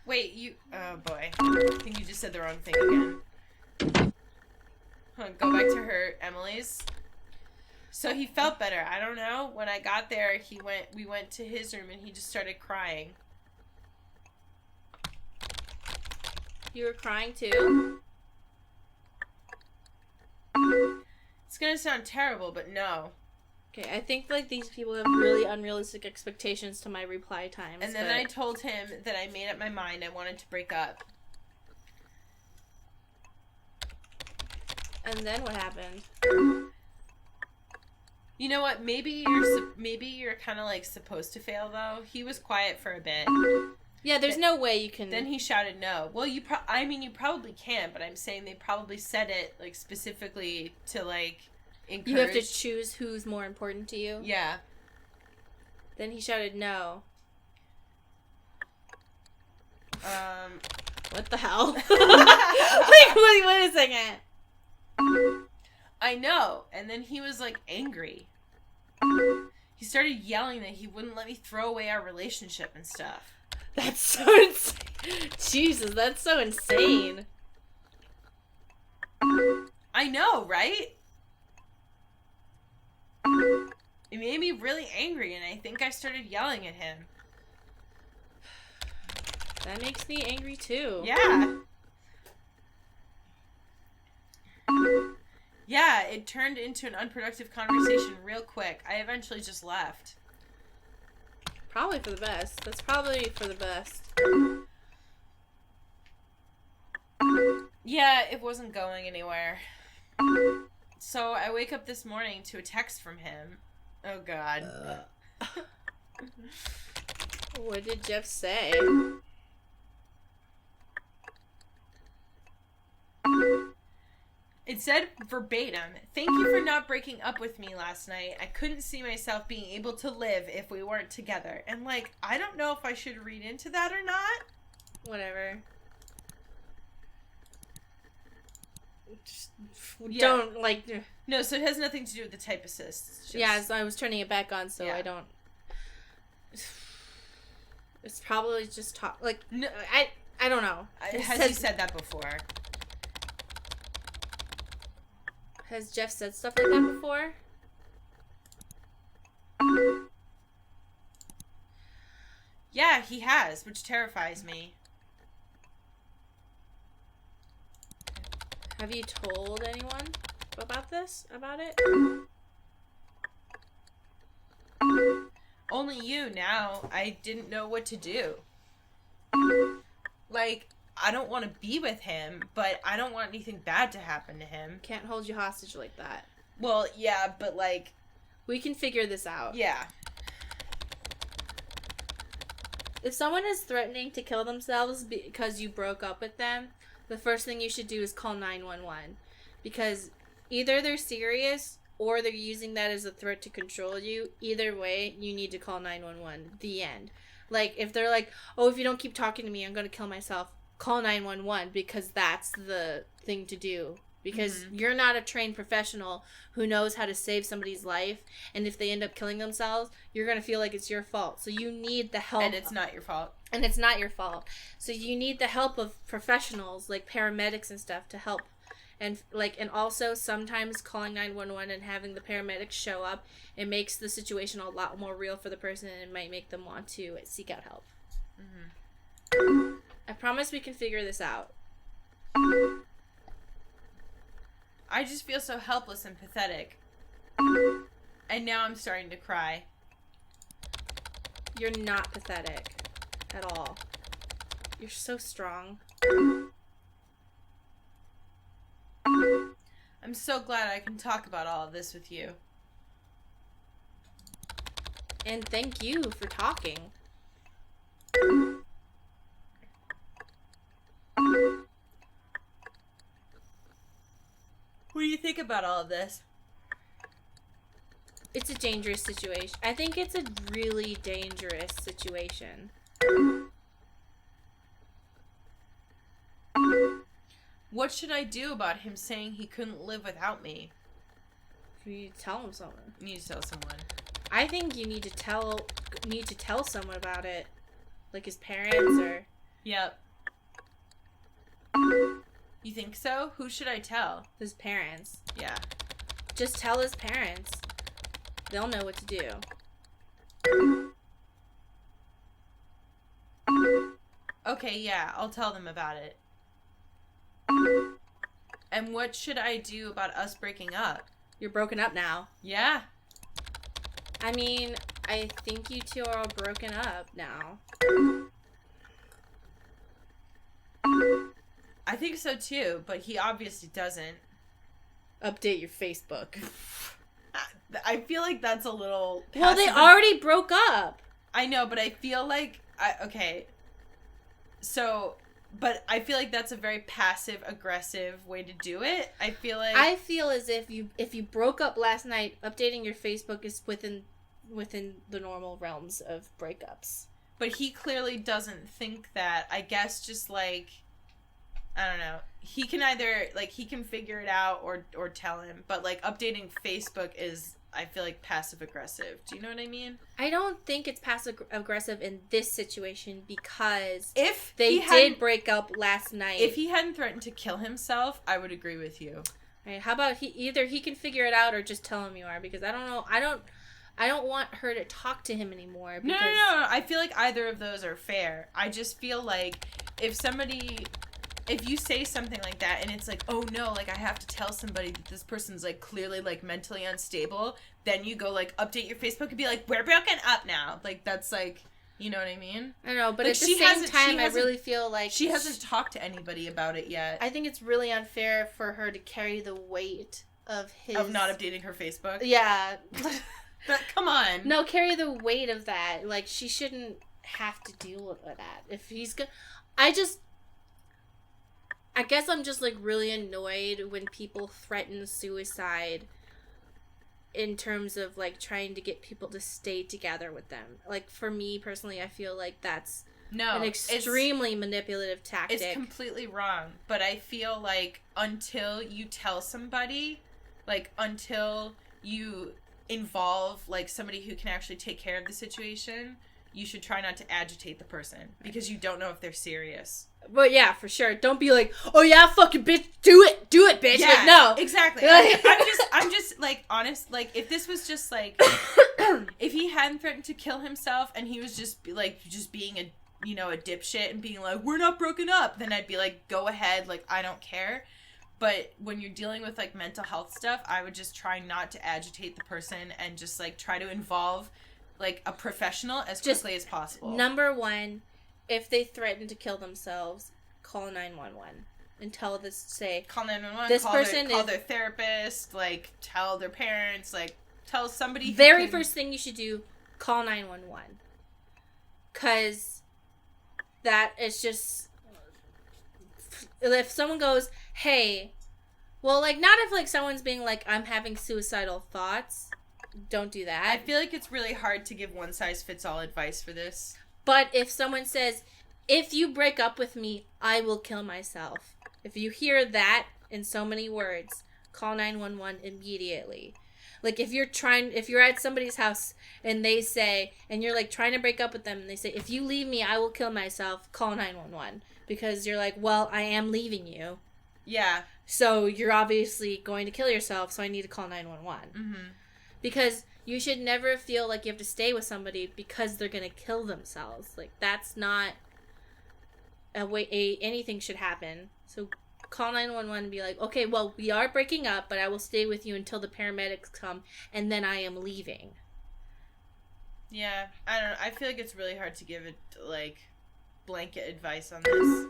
B: Wait, oh boy. I think you just said the wrong thing again. Go back to her, Emily's. So he felt better. I don't know. When I got there, we went to his room and he just started crying.
A: You were crying too?
B: It's gonna sound terrible, but no.
A: Okay, I think like these people have really unrealistic expectations to my reply times.
B: And then I told him that I made up my mind. I wanted to break up.
A: And then what happened?
B: You know what? Maybe you're kind of like supposed to fail though. He was quiet for a bit.
A: Yeah, there's no way you can.
B: Then he shouted no. Well, you probably can, but I'm saying they probably said it like specifically to like encourage.
A: You have to choose who's more important to you.
B: Yeah.
A: Then he shouted no. What the hell? Like, wait a second.
B: I know. And then he was like angry. He started yelling that he wouldn't let me throw away our relationship and stuff.
A: That's so insane. Jesus, that's so insane.
B: I know, right? It made me really angry, and I think I started yelling at him.
A: That makes me angry too.
B: Yeah. Yeah, it turned into an unproductive conversation real quick. I eventually just left.
A: Probably for the best. That's probably for the best.
B: Yeah, it wasn't going anywhere. So I wake up this morning to a text from him. Oh, God.
A: What did Jeff say?
B: It said verbatim, "Thank you for not breaking up with me last night. I couldn't see myself being able to live if we weren't together." And, like, I don't know if I should read into that or not.
A: Whatever. Just
B: Yeah.
A: don't,
B: No, so it has nothing to do with the type assist. It's just...
A: Yeah, so I was turning it back on, so
B: Yeah.
A: I don't... It's probably just talk...
B: No,
A: I don't know.
B: Has he said that before?
A: Has Jeff said stuff like that before?
B: Yeah, he has, which terrifies me.
A: Have you told anyone about this? About it?
B: Only you now. I didn't know what to do. Like, I don't want to be with him, but I don't want anything bad to happen to him.
A: Can't hold you hostage like that.
B: Well, yeah, but like...
A: We can figure this out.
B: Yeah.
A: If someone is threatening to kill themselves because you broke up with them, the first thing you should do is call 911. Because either they're serious or they're using that as a threat to control you. Either way, you need to call 911. The end. Like, if they're like, oh, if you don't keep talking to me, I'm going to kill myself, call 911 because that's the thing to do. Because you're not a trained professional who knows how to save somebody's life. And if they end up killing themselves, you're going to feel like it's your fault. So you need the help.
B: And it's not your fault.
A: And it's not your fault. So you need the help of professionals like paramedics and stuff to help. And also sometimes calling 911 and having the paramedics show up, it makes the situation a lot more real for the person and it might make them want to seek out help. I promise we can figure this out.
B: I just feel so helpless and pathetic. And now I'm starting to cry.
A: You're not pathetic at all. You're so strong.
B: I'm so glad I can talk about all of this with you.
A: And thank you for talking.
B: What do you think about all of this?
A: It's a dangerous situation. I think it's a really dangerous situation.
B: What should I do about him saying he couldn't live without me?
A: You need to tell him something.
B: You need to tell someone.
A: I think you need to tell someone about it. Like his parents or...
B: Yep. You think so? Who should I tell?
A: His parents.
B: Yeah.
A: Just tell his parents. They'll know what to do.
B: Okay, yeah, I'll tell them about it. And what should I do about us breaking up?
A: You're broken up now.
B: Yeah.
A: I mean, I think you two are all broken up now.
B: I think so too, but he obviously doesn't.
A: Update your Facebook.
B: I feel like that's a little
A: Well, they
B: passive-
A: already broke up.
B: I know, but I feel like okay. So, but I feel like that's a very passive aggressive way to do it. I feel as
A: if you broke up last night, updating your Facebook is within the normal realms of breakups.
B: But he clearly doesn't think that. I guess just like, I don't know. He can either like he can figure it out or tell him. But like updating Facebook is, I feel like, passive aggressive. Do you know what I mean?
A: I don't think it's passive aggressive in this situation because
B: If
A: they did break up last night.
B: If he hadn't threatened to kill himself, I would agree with you.
A: Right, how about either he can figure it out or just tell him you are, because I don't know. I don't want her to talk to him anymore. Because...
B: No. I feel like either of those are fair. I just feel like if you say something like that and it's like, oh no, like I have to tell somebody that this person's like clearly like mentally unstable, then you go like update your Facebook and be like, we're broken up now. Like that's like, you know what I mean?
A: I know, but
B: like,
A: at the same time, I really feel like
B: she hasn't talked to anybody about it yet.
A: I think it's really unfair for her to carry the weight of
B: not updating her Facebook.
A: Yeah.
B: But come on.
A: No, carry the weight of that. Like, she shouldn't have to deal with that. If he's good, I guess I'm just like really annoyed when people threaten suicide in terms of like trying to get people to stay together with them. Like, for me personally, I feel like that's an extremely manipulative tactic.
B: It's completely wrong. But I feel like until you tell somebody, like until you involve like somebody who can actually take care of the situation, you should try not to agitate the person because you don't know if they're serious.
A: But yeah, for sure. Don't be like, oh yeah, fucking bitch, do it, bitch.
B: Yeah,
A: like, no,
B: exactly. I'm just like honest. Like if this was just like, if he hadn't threatened to kill himself and he was just being a dipshit and being like, we're not broken up, then I'd be like, go ahead, like I don't care. But when you're dealing with like mental health stuff, I would just try not to agitate the person and just like try to involve like a professional as quickly as possible.
A: Number one, if they threaten to kill themselves, call 911 and call 911.
B: This person call their therapist, like tell their parents, like tell somebody.
A: First thing you should do, call 911, because that is just. If someone goes, hey, well, like, not if, like, someone's being like, I'm having suicidal thoughts. Don't do that.
B: I feel like it's really hard to give one-size-fits-all advice for this.
A: But if someone says, if you break up with me, I will kill myself. If you hear that in so many words, call 911 immediately. Like, if you're at somebody's house and they say, and you're, like, trying to break up with them, and they say, if you leave me, I will kill myself, call 911. Because you're like, well, I am leaving you.
B: Yeah.
A: So you're obviously going to kill yourself, so I need to call 911.
B: Mm-hmm.
A: Because you should never feel like you have to stay with somebody because they're going to kill themselves. Like, that's not a way anything should happen. So call 911 and be like, okay, well, we are breaking up, but I will stay with you until the paramedics come, and then I am leaving.
B: Yeah, I don't know. I feel like it's really hard to give it, like, blanket advice on this.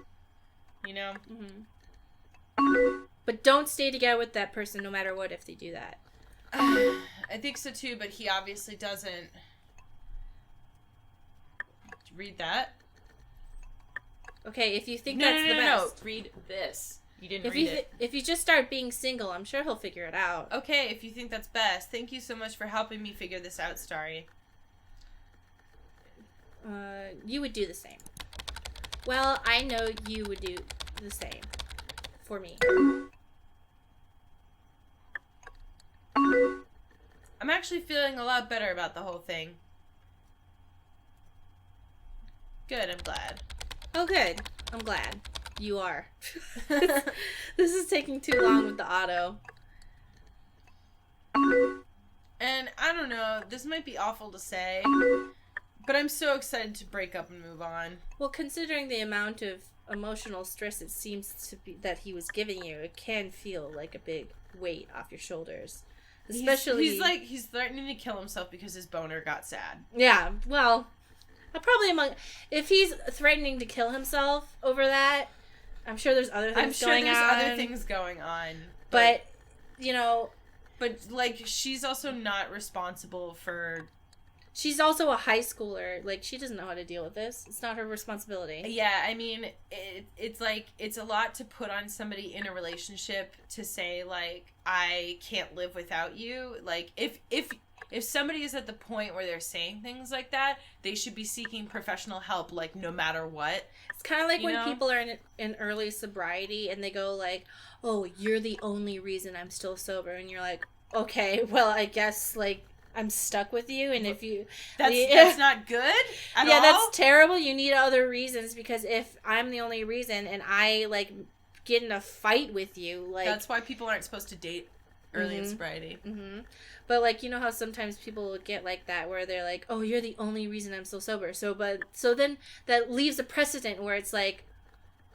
B: You know?
A: Mm-hmm. But don't stay together with that person no matter what if they do that.
B: I think so too, but he obviously doesn't. Read that.
A: Okay, if you think that's the best.
B: No. Read this. You didn't read it.
A: If you just start being single, I'm sure he'll figure it out.
B: Okay, if you think that's best. Thank you so much for helping me figure this out, Starry.
A: You would do the same. Well, I know you would do the same. For me.
B: I'm actually feeling a lot better about the whole thing. Good, I'm glad.
A: Oh, good. I'm glad. You are. This is taking too long with the auto.
B: And I don't know, this might be awful to say, but I'm so excited to break up and move on.
A: Well, considering the amount of emotional stress it seems to be that he was giving you, it can feel like a big weight off your shoulders. Especially
B: he's threatening to kill himself because his boner got sad.
A: Yeah, well, if he's threatening to kill himself over that, I'm sure there's other things going on.
B: Other things going on.
A: But you know,
B: but like she's also not responsible for.
A: She's also a high schooler. Like, she doesn't know how to deal with this. It's not her responsibility.
B: Yeah, I mean, it's like, it's a lot to put on somebody in a relationship to say, like, I can't live without you. Like, if somebody is at the point where they're saying things like that, they should be seeking professional help, like, no matter what.
A: It's kind of like when people are in early sobriety and they go, like, oh, you're the only reason I'm still sober. And you're like, okay, well, I guess, like, I'm stuck with you, and if you...
B: That's not good at all?
A: Yeah, that's terrible. You need other reasons, because if I'm the only reason, and I, like, get in a fight with you, like...
B: That's why people aren't supposed to date early in sobriety.
A: Mm-hmm. But, like, you know how sometimes people get like that, where they're like, oh, you're the only reason I'm still sober. So then that leaves a precedent where it's like,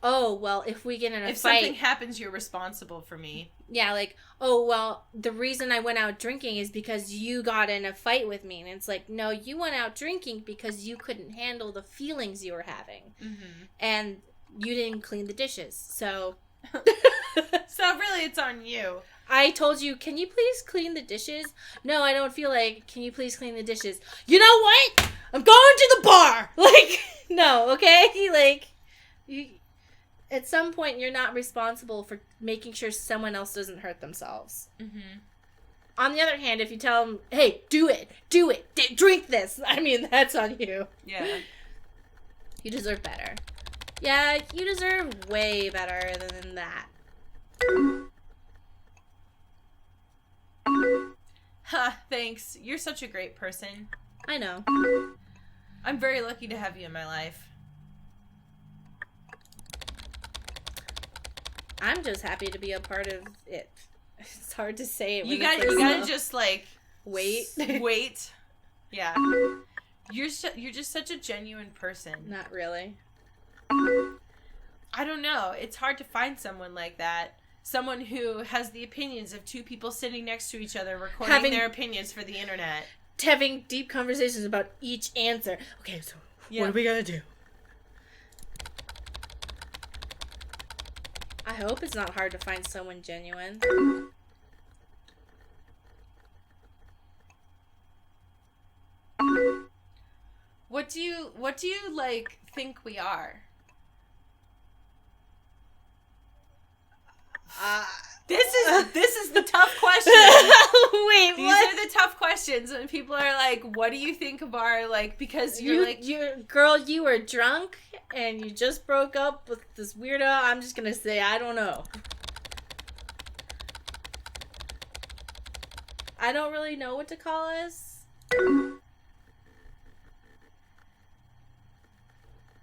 A: oh, well, if we get in a fight...
B: If something happens, you're responsible for me.
A: Yeah, like, oh, well, the reason I went out drinking is because you got in a fight with me. And it's like, no, you went out drinking because you couldn't handle the feelings you were having. Mm-hmm. And you didn't clean the dishes, so...
B: So really, it's on you.
A: I told you, can you please clean the dishes? No, I don't feel like, can you please clean the dishes? You know what? I'm going to the bar! Like, no, okay? Like, you... At some point, you're not responsible for making sure someone else doesn't hurt themselves. Mm-hmm. On the other hand, if you tell them, hey, do it, drink this, I mean, that's on you.
B: Yeah.
A: You deserve better. Yeah, you deserve way better than that.
B: Huh, thanks. You're such a great person.
A: I know.
B: I'm very lucky to have you in my life.
A: I'm just happy to be a part of it. It's hard to say it.
B: You gotta just like
A: wait.
B: Yeah. You're just such a genuine person.
A: Not really.
B: I don't know. It's hard to find someone like that. Someone who has the opinions of two people sitting next to each other, recording their opinions for the internet.
A: Having deep conversations about each answer. Okay, so what are we gonna do? I hope it's not hard to find someone genuine.
B: What do you like think we are? This is the tough question.
A: Wait,
B: These are the tough questions when people are like, "What do you think of our like?" Because
A: you were drunk and you just broke up with this weirdo. I'm just gonna say I don't know. I don't really know what to call us.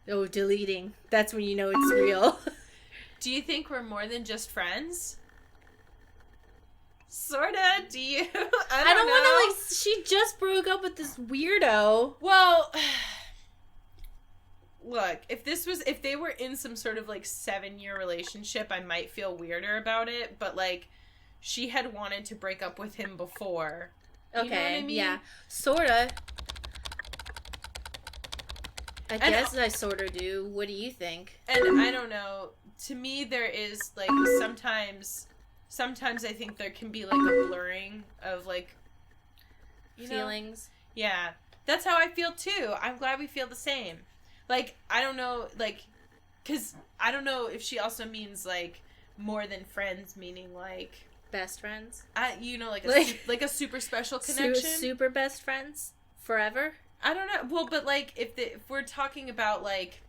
A: Oh, deleting. That's when you know it's real.
B: Do you think we're more than just friends? Sorta. Do you? I don't know.
A: Want to she just broke up with this weirdo.
B: Well, look, if they were in some sort of like 7-year relationship, I might feel weirder about it, but like she had wanted to break up with him before.
A: Okay. You know what I mean? Yeah. Sorta. I guess I sorta do. What do you think?
B: And I don't know. To me, there is like sometimes I think there can be like a blurring of like
A: feelings.
B: Yeah, that's how I feel too. I'm glad we feel the same. Like I don't know, like, cause I don't know if she also means like more than friends, meaning like
A: best friends.
B: Like a super special connection.
A: Super best friends forever.
B: I don't know. Well, but like if we're talking about like.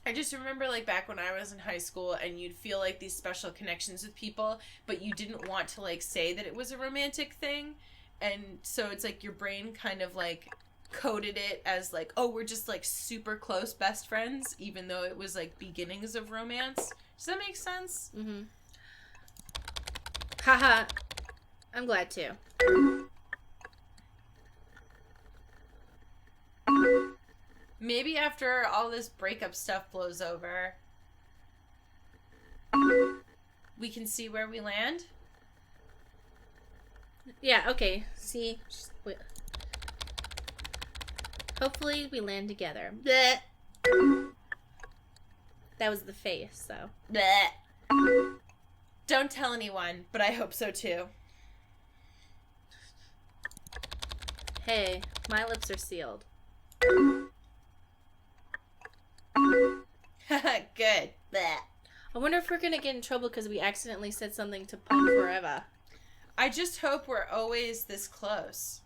B: I just remember, like, back when I was in high school and you'd feel, like, these special connections with people, but you didn't want to, like, say that it was a romantic thing. And so it's, like, your brain kind of, like, coded it as like, oh, we're just like super close best friends, even though it was like beginnings of romance. Does that make sense?
A: Mm-hmm. Haha. I'm glad too.
B: Maybe after all this breakup stuff blows over, we can see where we land.
A: Yeah, okay. See? Wait. Hopefully we land together. Blech. That was the face, so.
B: Blech. Don't tell anyone, but I hope so too.
A: Hey, my lips are sealed.
B: Good. Blech.
A: I wonder if we're gonna get in trouble because we accidentally said something to Punk Forever.
B: I just hope we're always this close.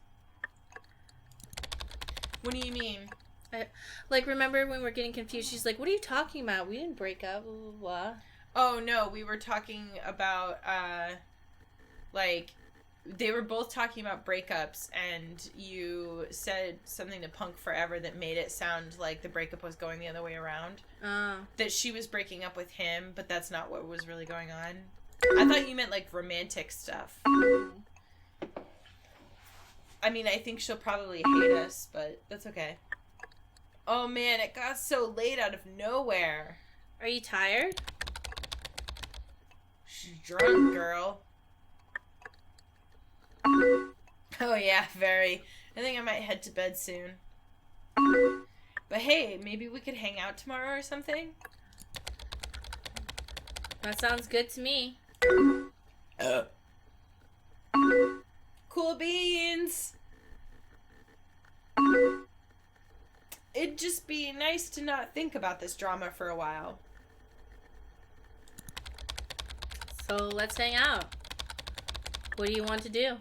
B: What do you mean?
A: Like, remember when we were getting confused? She's like, what are you talking about? We didn't break up, blah, blah, blah.
B: Oh, no, we were talking about, like, they were both talking about breakups, and you said something to Punk Forever that made it sound like the breakup was going the other way around. That she was breaking up with him, but that's not what was really going on. I thought you meant, like, romantic stuff. I mean, I think she'll probably hate us, but that's okay. Oh, man, it got so late out of nowhere.
A: Are you tired?
B: She's drunk, girl. Oh, yeah, very. I think I might head to bed soon. But hey, maybe we could hang out tomorrow or something?
A: That sounds good to me.
B: Cool beans! It'd just be nice to not think about this drama for a while.
A: So let's hang out. What do you want to do?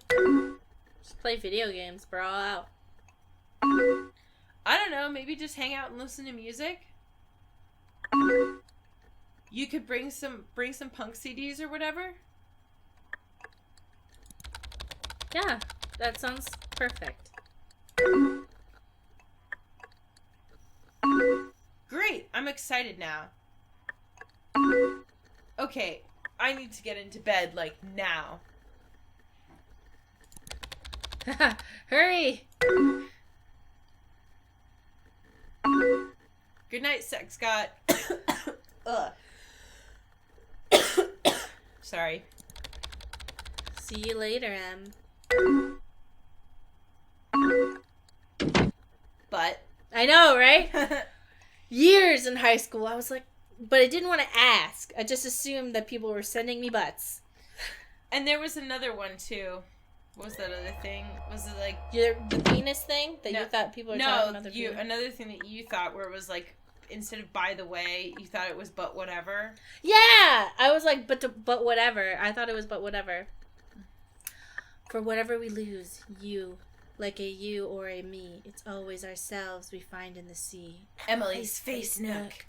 A: Just play video games. We're all out.
B: I don't know, maybe just hang out and listen to music? You could bring some punk CDs or whatever?
A: Yeah, that sounds perfect.
B: Great, I'm excited now. Okay, I need to get into bed, like, now.
A: Hurry!
B: Good night, Sex God. Ugh. Sorry.
A: See you later, Em.
B: But.
A: I know, right? Years in high school, I was like, but I didn't want to ask. I just assumed that people were sending me butts.
B: And there was another one, too. What was that other thing? Was it like...
A: The penis thing? That you thought people were talking about their penis?
B: Another thing that you thought where it was like, instead of by the way, you thought it was but whatever.
A: Yeah! I was like, but whatever. I thought it was but whatever. For whatever we lose, you, like a you or a me, it's always ourselves we find in the sea.
B: Emily's Face Nook.